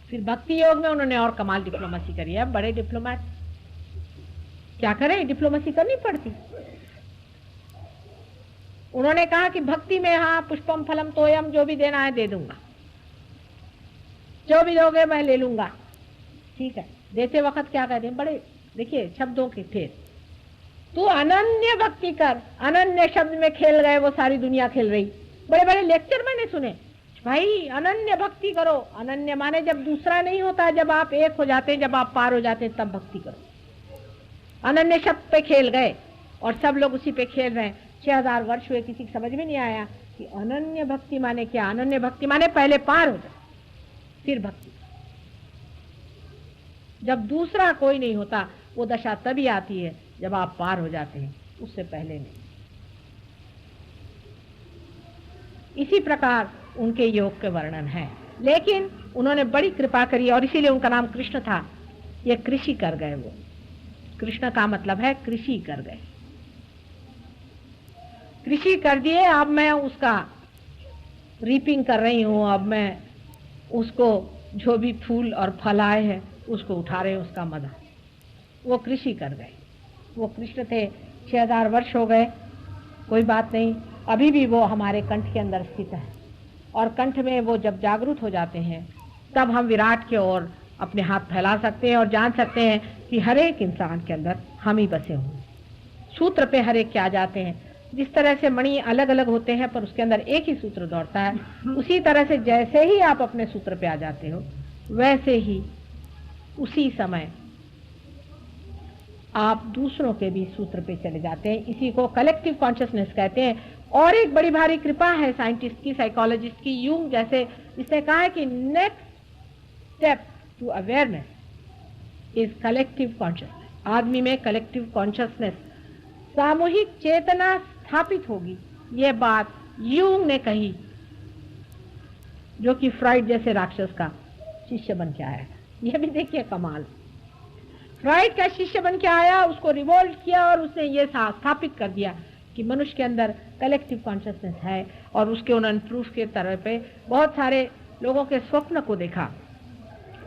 फिर भक्ति योग में उन्होंने और कमाल डिप्लोमेसी करी है। बड़े डिप्लोमेट क्या करें, डिप्लोमेसी करनी पड़ती। उन्होंने कहा कि भक्ति में हाँ पुष्पम फलम तोयम, जो भी देना है दे दूंगा, जो भी दोगे मैं ले लूंगा। ठीक है, देते वक्त क्या कहते हैं, बड़े देखिए शब्दों के फेर, तू अनन्य भक्ति कर। अनन्य शब्द में खेल गए, वो सारी दुनिया खेल रही। बड़े बड़े लेक्चर मैंने सुने, भाई अनन्य भक्ति करो। अनन्य माने जब दूसरा नहीं होता, जब आप एक हो जाते हैं, जब आप पार हो जाते हैं, तब भक्ति करो। अनन्य शब्द पे खेल गए और सब लोग उसी पे खेल रहे हैं। 6000 वर्ष हुए, किसी को समझ में नहीं आया कि अनन्य भक्ति माने क्या। अनन्य भक्ति माने पहले पार हो जाए फिर भक्ति। जब दूसरा कोई नहीं होता, वो दशा तभी आती है जब आप पार हो जाते हैं, उससे पहले नहीं। इसी प्रकार उनके योग के वर्णन है। लेकिन उन्होंने बड़ी कृपा करी और इसीलिए उनका नाम कृष्ण था। ये कृषि कर गए, वो कृष्ण का मतलब है कृषि कर गए, कृषि कर दिए। अब मैं उसका रीपिंग कर रही हूं, अब मैं उसको जो भी फूल और फल आए हैं उसको उठा रहे हैं, उसका मजा। वो कृषि कर गए, वो कृष्ण थे। 6000 वर्ष हो गए, कोई बात नहीं, अभी भी वो हमारे कंठ के अंदर स्थित है। और कंठ में वो जब जागरूक हो जाते हैं, तब हम विराट के ओर अपने हाथ फैला सकते हैं और जान सकते हैं कि हर एक इंसान के अंदर हम ही बसे हुए। सूत्र पे हर एक के आ जाते हैं। जिस तरह से मणि अलग अलग होते हैं पर उसके अंदर एक ही सूत्र दौड़ता है, उसी तरह से जैसे ही आप अपने सूत्र पे आ जाते हो, वैसे ही उसी समय आप दूसरों के भी सूत्र पे चले जाते हैं। इसी को कलेक्टिव कॉन्शियसनेस कहते हैं। और एक बड़ी भारी कृपा है साइंटिस्ट की, साइकोलॉजिस्ट की, यूंग जैसे, जिसने कहा है कि next step to awareness is collective consciousness. आदमी में कलेक्टिव कॉन्शियसनेस, सामूहिक चेतना स्थापित होगी। ये बात यूंग ने कही, जो कि फ्राइड जैसे राक्षस का शिष्य बन के आया। यह भी देखिए कमाल, फ्राइड का शिष्य बन के आया, उसको रिवोल्ट किया और उसने ये स्थापित कर दिया कि मनुष्य के अंदर कलेक्टिव कॉन्शियसनेस है। और उसके उन्होंने प्रूफ के तरह पे बहुत सारे लोगों के स्वप्न को देखा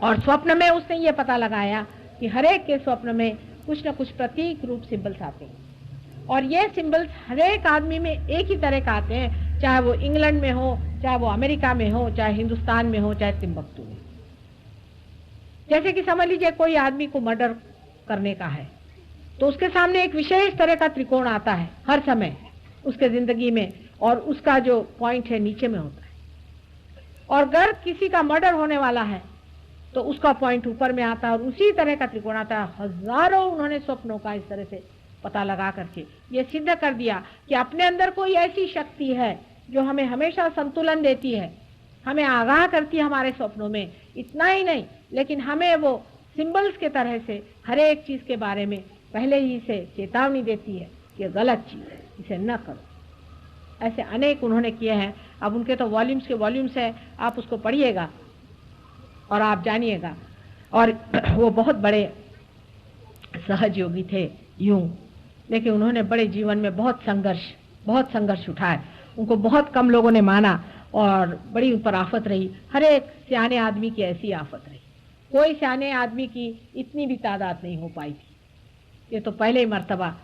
और स्वप्न में उसने ये पता लगाया कि हर एक के स्वप्न में कुछ न कुछ प्रतीक रूप सिंबल्स आते हैं। और ये सिंबल्स हर एक आदमी में एक ही तरह का आते हैं, चाहे वो इंग्लैंड में हो, चाहे वो अमेरिका में हो, चाहे हिंदुस्तान में हो, चाहे तिम्बक्तू में। जैसे कि समझ लीजिए कोई आदमी को मर्डर करने का है, तो उसके सामने एक विशेष तरह का त्रिकोण आता है हर समय उसके जिंदगी में, और उसका जो पॉइंट है नीचे में होता है। और अगर किसी का मर्डर होने वाला है तो उसका पॉइंट ऊपर में आता है और उसी तरह का त्रिकोण आता है। हजारों उन्होंने स्वप्नों का इस तरह से पता लगा करके ये सिद्ध कर दिया कि अपने अंदर कोई ऐसी शक्ति है जो हमें हमेशा संतुलन देती है, हमें आगाह करती है हमारे स्वप्नों में। इतना ही नहीं, लेकिन हमें वो सिंबल्स के तरह से हर एक चीज के बारे में पहले ही से चेतावनी देती है कि ये गलत चीज है, इसे न करो। ऐसे अनेक उन्होंने किए हैं। अब उनके तो वॉल्यूम्स के वॉल्यूम्स है, आप उसको पढ़िएगा और आप जानिएगा। और वो बहुत बड़े सहज योगी थे यूं, लेकिन उन्होंने बड़े जीवन में बहुत संघर्ष उठाए। उनको बहुत कम लोगों ने माना और बड़ी उन पर आफत रही। हर एक सियाने आदमी की ऐसी आफत रही, कोई सियाने आदमी की इतनी भी तादाद नहीं हो पाई थी। ये तो पहले ही मर्तबा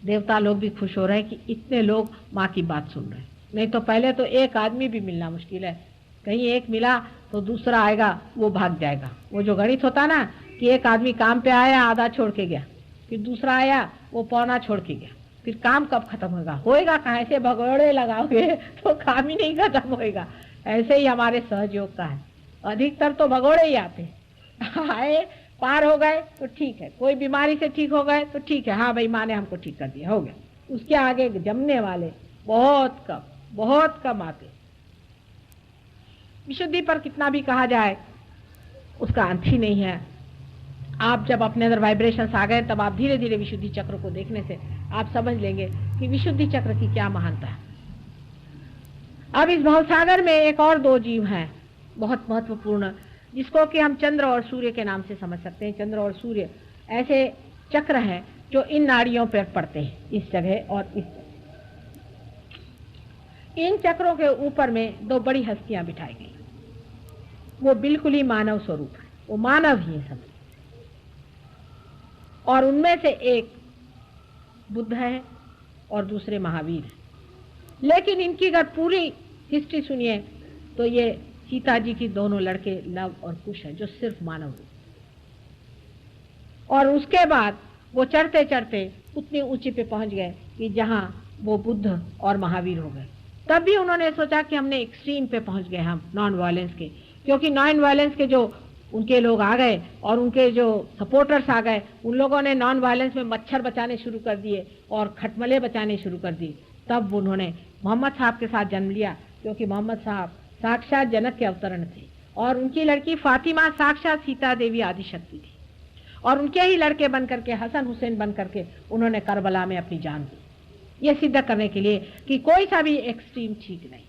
देवता लोग भी खुश हो रहे हैं कि इतने लोग माँ की बात सुन रहे हैं। नहीं तो पहले तो एक आदमी भी मिलना मुश्किल है, कहीं एक मिला तो दूसरा आएगा वो भाग जाएगा। वो जो गणित होता ना कि एक आदमी काम पे आया, आधा छोड़ के गया, फिर दूसरा आया, वो पौना छोड़ के गया, फिर काम कब खत्म होगा कहाँ? ऐसे भगोड़े लगाओगे तो काम ही नहीं खत्म होएगा। ऐसे ही हमारे सहयोग का है, अधिकतर तो भगोड़े ही आते हैं। आए, पार हो गए तो ठीक है, कोई बीमारी से ठीक हो गए तो ठीक है, हाँ भाई माँ ने हमको ठीक कर दिया, हो गया। उसके आगे जमने वाले बहुत कम आते। विशुद्धि पर कितना भी कहा जाए उसका अंत ही नहीं है। आप जब अपने अंदर वाइब्रेशंस आ गए तब आप धीरे धीरे विशुद्धि चक्र को देखने से आप समझ लेंगे कि विशुद्धि चक्र की क्या महानता है। अब इस भवसागर में एक और दो जीव हैं बहुत महत्वपूर्ण, जिसको कि हम चंद्र और सूर्य के नाम से समझ सकते हैं। चंद्र और सूर्य ऐसे चक्र हैं जो इन नाड़ियों पर पड़ते हैं, इस जगह और इस जगह। इन चक्रों के ऊपर में दो बड़ी हस्तियां बिठाई गई, वो बिल्कुल ही मानव स्वरूप है, वो मानव ही है सब। और उनमें से एक बुद्ध है और दूसरे महावीर है। लेकिन इनकी अगर पूरी हिस्ट्री सुनिए तो ये सीता जी की दोनों लड़के लव और कुश है, जो सिर्फ मानव है। और उसके बाद वो चढ़ते चढ़ते उतनी ऊंची पे पहुंच गए कि जहां वो बुद्ध और महावीर हो गए। तब भी उन्होंने सोचा कि हमने एक्सट्रीम पे पहुंच गए हम नॉन वायलेंस के, क्योंकि नॉन वायलेंस के जो उनके लोग आ गए और उनके जो सपोर्टर्स आ गए, उन लोगों ने नॉन वायलेंस में मच्छर बचाने शुरू कर दिए और खटमले बचाने शुरू कर दिए। तब उन्होंने मोहम्मद साहब के साथ जन्म लिया, क्योंकि मोहम्मद साहब साक्षात जनक के अवतरण थे और उनकी लड़की फातिमा साक्षात सीता देवी आदिशक्ति थी। और उनके ही लड़के बन करके, हसन हुसैन बन करके उन्होंने करबला में अपनी जान दी, ये सिद्ध करने के लिए कि कोई सा भी एक्सट्रीम ठीक नहीं।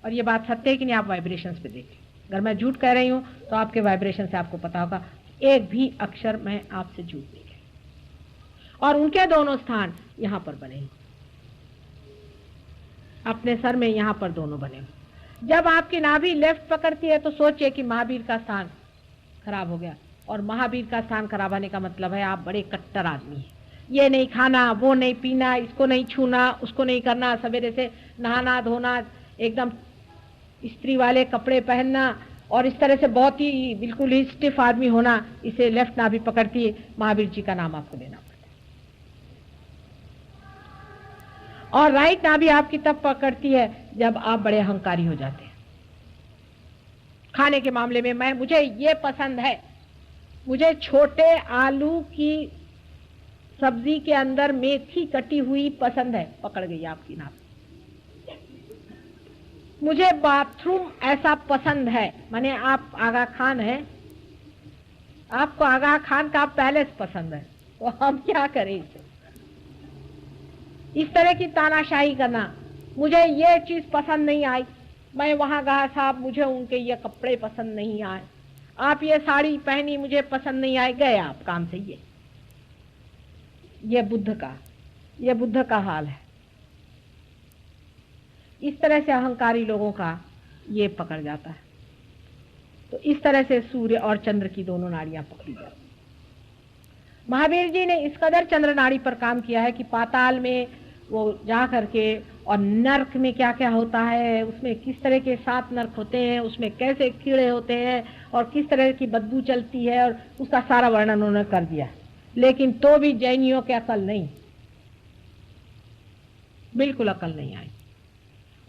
और ये बात सत्य है कि नहीं, आप वाइब्रेशंस पे देखें। अगर मैं झूठ कह रही हूं तो आपके वाइब्रेशन से आपको पता होगा एक भी अक्षर मैं आपसे झूठ नहीं कह। और उनके दोनों स्थान यहां पर बने, अपने सर में यहां पर दोनों बने। जब आपकी नाभि लेफ्ट पकड़ती है तो सोचिए कि महावीर का स्थान खराब हो गया। और महावीर का स्थान खराब होने का मतलब है आप बड़े कट्टर आदमी हैं। ये नहीं खाना, वो नहीं पीना, इसको नहीं छूना, उसको नहीं करना, सवेरे से नहाना धोना, एकदम स्त्री वाले कपड़े पहनना और इस तरह से बहुत ही बिल्कुल ही स्टिफ आदमी होना, इसे लेफ्ट नाभि पकड़ती है। महावीर जी का नाम आपको लेना पड़ता है। और राइट नाभि आपकी तब पकड़ती है जब आप बड़े अहंकारी हो जाते हैं। खाने के मामले में मुझे ये पसंद है, मुझे छोटे आलू की सब्जी के अंदर मेथी कटी हुई पसंद है, पकड़ गई आपकी नाभि। मुझे बाथरूम ऐसा पसंद है, माने आप आगा खान है, आपको आगा खान का पैलेस पसंद है, तो हम क्या करें इसे? इस तरह की तानाशाही करना, मुझे ये चीज पसंद नहीं आई, मैं वहां गया साहब, मुझे उनके ये कपड़े पसंद नहीं आए, आप ये साड़ी पहनी मुझे पसंद नहीं आए, गए आप काम से। ये बुद्ध का हाल है। इस तरह से अहंकारी लोगों का ये पकड़ जाता है। तो इस तरह से सूर्य और चंद्र की दोनों नाड़ियां पकड़ी जाती। महावीर जी ने इस कदर चंद्र नाड़ी पर काम किया है कि पाताल में वो जा करके और नर्क में क्या क्या होता है, उसमें किस तरह के 7 नर्क होते हैं, उसमें कैसे कीड़े होते हैं और किस तरह की बदबू चलती है, और उसका सारा वर्णन उन्होंने कर दिया। लेकिन तो भी जैनियों के अकल नहीं, बिल्कुल अकल नहीं आई।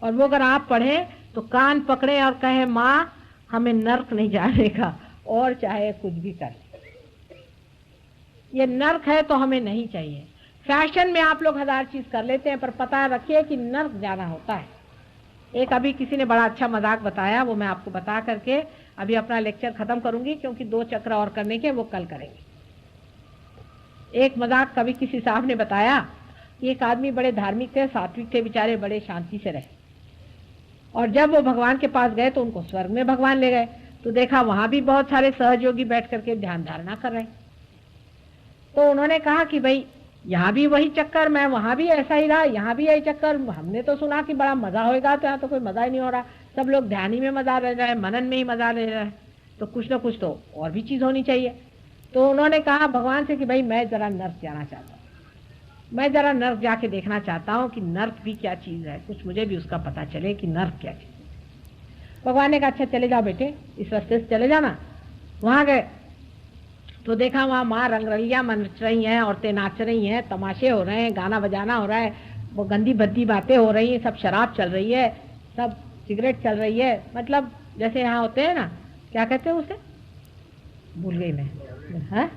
और वो अगर आप पढ़े तो कान पकड़े और कहे माँ हमें नर्क नहीं जाने का, और चाहे कुछ भी कर, ये नर्क है तो हमें नहीं चाहिए। फैशन में आप लोग 1000 चीज कर लेते हैं, पर पता रखिए कि नर्क जाना होता है। एक अभी किसी ने बड़ा अच्छा मजाक बताया, वो मैं आपको बता करके अभी अपना लेक्चर खत्म करूंगी, क्योंकि 2 चक्र और करने के वो कल करेंगे। एक मजाक कभी किसी साहब ने बताया कि एक आदमी बड़े धार्मिक थे, सात्विक थे, बेचारे बड़े शांति से रहे, और जब वो भगवान के पास गए तो उनको स्वर्ग में भगवान ले गए, तो देखा वहां भी बहुत सारे सहयोगी बैठ करके ध्यान धारणा कर रहे। तो उन्होंने कहा कि भाई यहाँ भी वही चक्कर, मैं वहां भी ऐसा ही रहा, यहाँ भी यही चक्कर, हमने तो सुना कि बड़ा मजा होगा, तो यहाँ तो कोई मजा ही नहीं हो रहा, सब लोग ध्यान ही में मजा ले रहे हैं, मनन में ही मजा ले रहे हैं, तो कुछ ना कुछ तो और भी चीज होनी चाहिए। तो उन्होंने कहा भगवान से कि भाई मैं जरा नर्क जाना चाहता हूँ, मैं जरा नर्क जाके देखना चाहता हूँ कि नर्क भी क्या चीज है, कुछ मुझे भी उसका पता चले कि नर्क क्या चीज है। भगवान ने कहा अच्छा चले जाओ बेटे, इस रास्ते से चले जाना। वहां गए तो देखा वहां माँ रंगरलियां नच रही हैं, औरतें नाच रही हैं, तमाशे हो रहे हैं, गाना बजाना हो रहा है, वो गंदी भद्दी बातें हो रही हैं, सब शराब चल रही है, सब सिगरेट चल रही है, मतलब जैसे यहाँ होते हैं ना, क्या कहते हैं उसे, भूल गई मैं, हाँ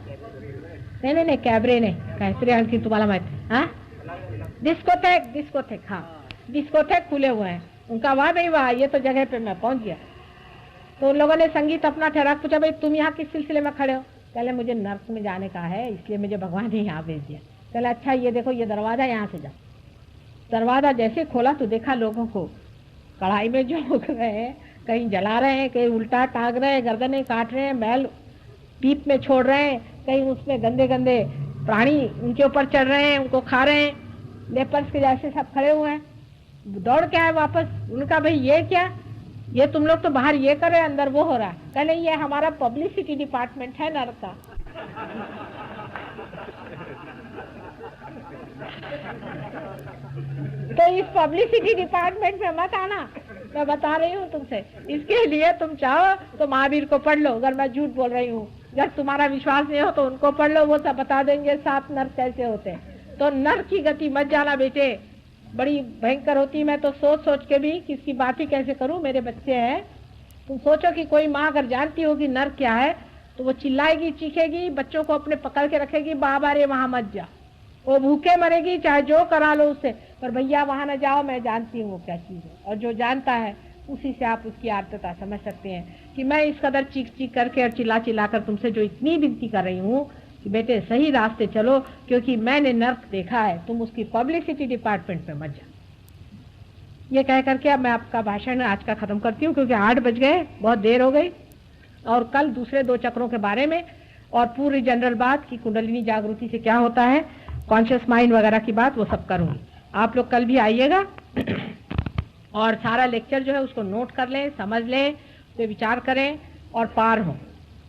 नहीं कैबरे नहीं, कहते हल्की तुम्हारा मैं, हाँ डिस्कोथेक, हाँ डिस्कोथेक खुले हुए हैं उनका। वाह भाई वाह, ये तो जगह पे मैं पहुंच गया। तो उन लोगों ने संगीत अपना ठहरा, पूछा भाई तुम यहाँ किस सिलसिले में खड़े हो? कहले मुझे नर्क में जाने का है, इसलिए मुझे भगवान ने यहाँ भेज दिया। कहले अच्छा ये देखो ये दरवाज़ा, यहाँ से जाओ। दरवाज़ा जैसे खोला तो देखा लोगों को कढ़ाई में झोंक रहे हैं, कहीं जला रहे हैं, कहीं उल्टा टांग रहे हैं, गर्दनें काट रहे हैं, मैल पीप में छोड़ रहे हैं, कहीं उसमें गंदे गंदे प्राणी उनके ऊपर चढ़ रहे हैं, उनको खा रहे हैं। लेपर्स के जैसे सब खड़े हुए हैं। दौड़ के आए वापस। उनका भाई ये क्या, ये तुम लोग तो बाहर ये कर रहे हैं, अंदर वो हो रहा है। कहले ये हमारा पब्लिसिटी डिपार्टमेंट है नर्क का। तो इस पब्लिसिटी डिपार्टमेंट में मत आना, मैं बता रही हूँ तुमसे। इसके लिए तुम चाहो तो महावीर को पढ़ लो, अगर मैं झूठ बोल रही हूँ। जब तुम्हारा विश्वास नहीं हो तो उनको पढ़ लो, वो सब बता देंगे 7 नर्क कैसे होते हैं। तो नर्क की गति मत जाना बेटे, बड़ी भयंकर होती। मैं तो सोच सोच के भी किसकी बात ही कैसे करूं, मेरे बच्चे हैं। तुम सोचो कि कोई माँ अगर जानती होगी नर्क क्या है तो वो चिल्लाएगी, चीखेगी, बच्चों को अपने पकड़ के रखेगी, बाबा रे वहां मत जा। वो भूखे मरेगी चाहे जो करा लो उससे, पर भैया वहां न जाओ, मैं जानती हूँ वो क्या चीज है। और जो जानता है उसी से आप उसकी आर्तता समझ सकते हैं कि मैं इस कदर चीख चीख करके और चिल्ला चिल्ला कर तुमसे जो इतनी विनती कर रही हूँ कि बेटे सही रास्ते चलो, क्योंकि मैंने नर्क देखा है, तुम उसकी पब्लिसिटी डिपार्टमेंट में मत जाओ। ये कह करके अब मैं आपका भाषण आज का खत्म करती हूँ, क्योंकि 8 बज गए, बहुत देर हो गई। और कल दूसरे 2 चक्रों के बारे में और पूरी जनरल बात की कुंडलिनी जागृति से क्या होता है, कॉन्शियस माइंड वगैरह की बात, वो सब करूँगी। आप लोग कल भी आइएगा और सारा लेक्चर जो है उसको नोट कर लें, समझ लें, तो विचार करें और पार हों।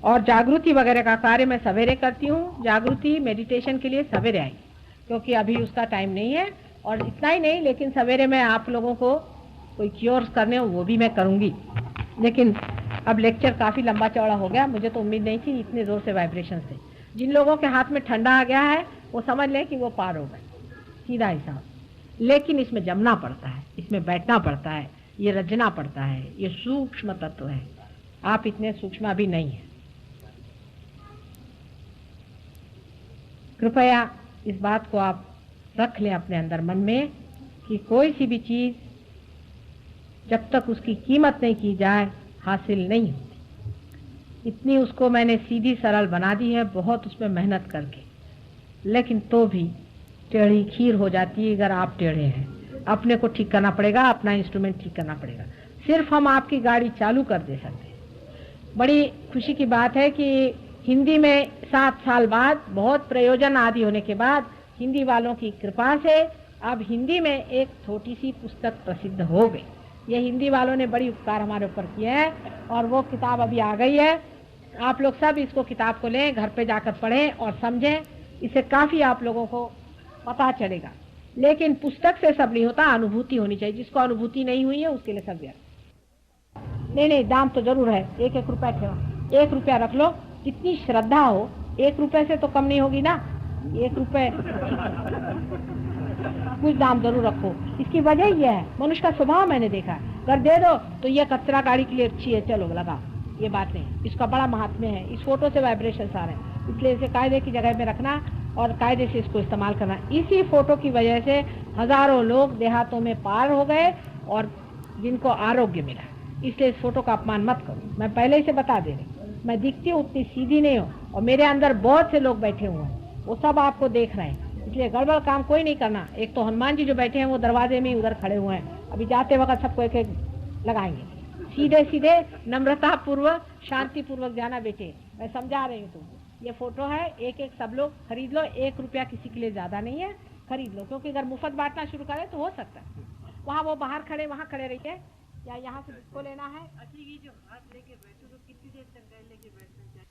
और जागृति वगैरह का कार्य मैं सवेरे करती हूँ। जागृति मेडिटेशन के लिए सवेरे आई, क्योंकि अभी उसका टाइम नहीं है। और इतना ही नहीं, लेकिन सवेरे मैं आप लोगों को कोई क्योर्स करने हो वो भी मैं करूँगी। लेकिन अब लेक्चर काफ़ी लंबा चौड़ा हो गया, मुझे तो उम्मीद नहीं थी इतने ज़ोर से वाइब्रेशन से। जिन लोगों के हाथ में ठंडा आ गया है वो समझ लें कि वो पार हो गए, सीधा हिसाब। लेकिन इसमें जमना पड़ता है, इसमें बैठना पड़ता है, ये रचना पड़ता है, ये सूक्ष्म तत्व है। आप इतने सूक्ष्म अभी नहीं हैं। कृपया इस बात को आप रख लें अपने अंदर मन में कि कोई सी भी चीज़ जब तक उसकी कीमत नहीं की जाए हासिल नहीं होती। इतनी उसको मैंने सीधी सरल बना दी है, बहुत उसमें मेहनत करके, लेकिन तो भी टेढ़ी खीर हो जाती है। अगर आप टेढ़े हैं, अपने को ठीक करना पड़ेगा, अपना इंस्ट्रूमेंट ठीक करना पड़ेगा। सिर्फ हम आपकी गाड़ी चालू कर दे सकते हैं। बड़ी खुशी की बात है कि हिंदी में 7 साल बाद, बहुत प्रयोजन आदि होने के बाद, हिंदी वालों की कृपा से अब हिंदी में एक छोटी सी पुस्तक प्रसिद्ध हो गई। ये हिंदी वालों ने बड़ी उपकार हमारे ऊपर किए हैं और वो किताब अभी आ गई है। आप लोग सब इसको किताब को लें, घर पे जाकर पढ़ें और समझें। इससे काफ़ी आप लोगों को पता चलेगा। लेकिन पुस्तक से सब नहीं होता, अनुभूति होनी चाहिए। जिसको अनुभूति नहीं हुई है उसके लिए सब व्यर्थ। नहीं, दाम तो जरूर है। 1-1 रुपया ठेवा, 1 रुपया रख लो। जितनी श्रद्धा हो, 1 रुपये से तो कम नहीं होगी ना। 1 रुपये कुछ दाम जरूर रखो। इसकी वजह यह है, मनुष्य का स्वभाव मैंने देखा है, अगर दे दो तो ये कचरा गाड़ी के लिए अच्छी है, चलो लगा, ये बात नहीं। इसका बड़ा महात्म्य है। इस फोटो से वाइब्रेशन आ रहे हैं, इसलिए इसे कायदे की जगह में रखना और कायदे से इसको इस्तेमाल करना। इसी फोटो की वजह से हजारों लोग देहातों में पार हो गए और जिनको आरोग्य मिला। इसलिए इस फोटो का अपमान मत करो। मैं पहले ही से बता दे रही, मैं दिखती हूँ उतनी सीधी नहीं हूँ और मेरे अंदर बहुत से लोग बैठे हुए हैं, वो सब आपको देख रहे हैं। इसलिए गड़बड़ काम कोई नहीं करना। एक तो हनुमान जी जो बैठे हैं वो दरवाजे में उधर खड़े हुए हैं, अभी जाते वक्त सबको 1-1 लगाएंगे। सीधे सीधे नम्रता पूर्वक शांति पूर्वक जाना बेटे, मैं समझा रही हूँ तुमको। ये फोटो है, 1-1 सब लोग खरीद लो। 1 रुपया किसी के लिए ज्यादा नहीं है, खरीद लो। क्योंकि अगर मुफ्त बांटना शुरू करें तो हो सकता है वहाँ वो बाहर खड़े, वहाँ खड़े रहिए, या यहाँ से जिसको लेना है। जो हाथ लेके बैठो तो कितनी देर तक लेके बैठना चाहिए?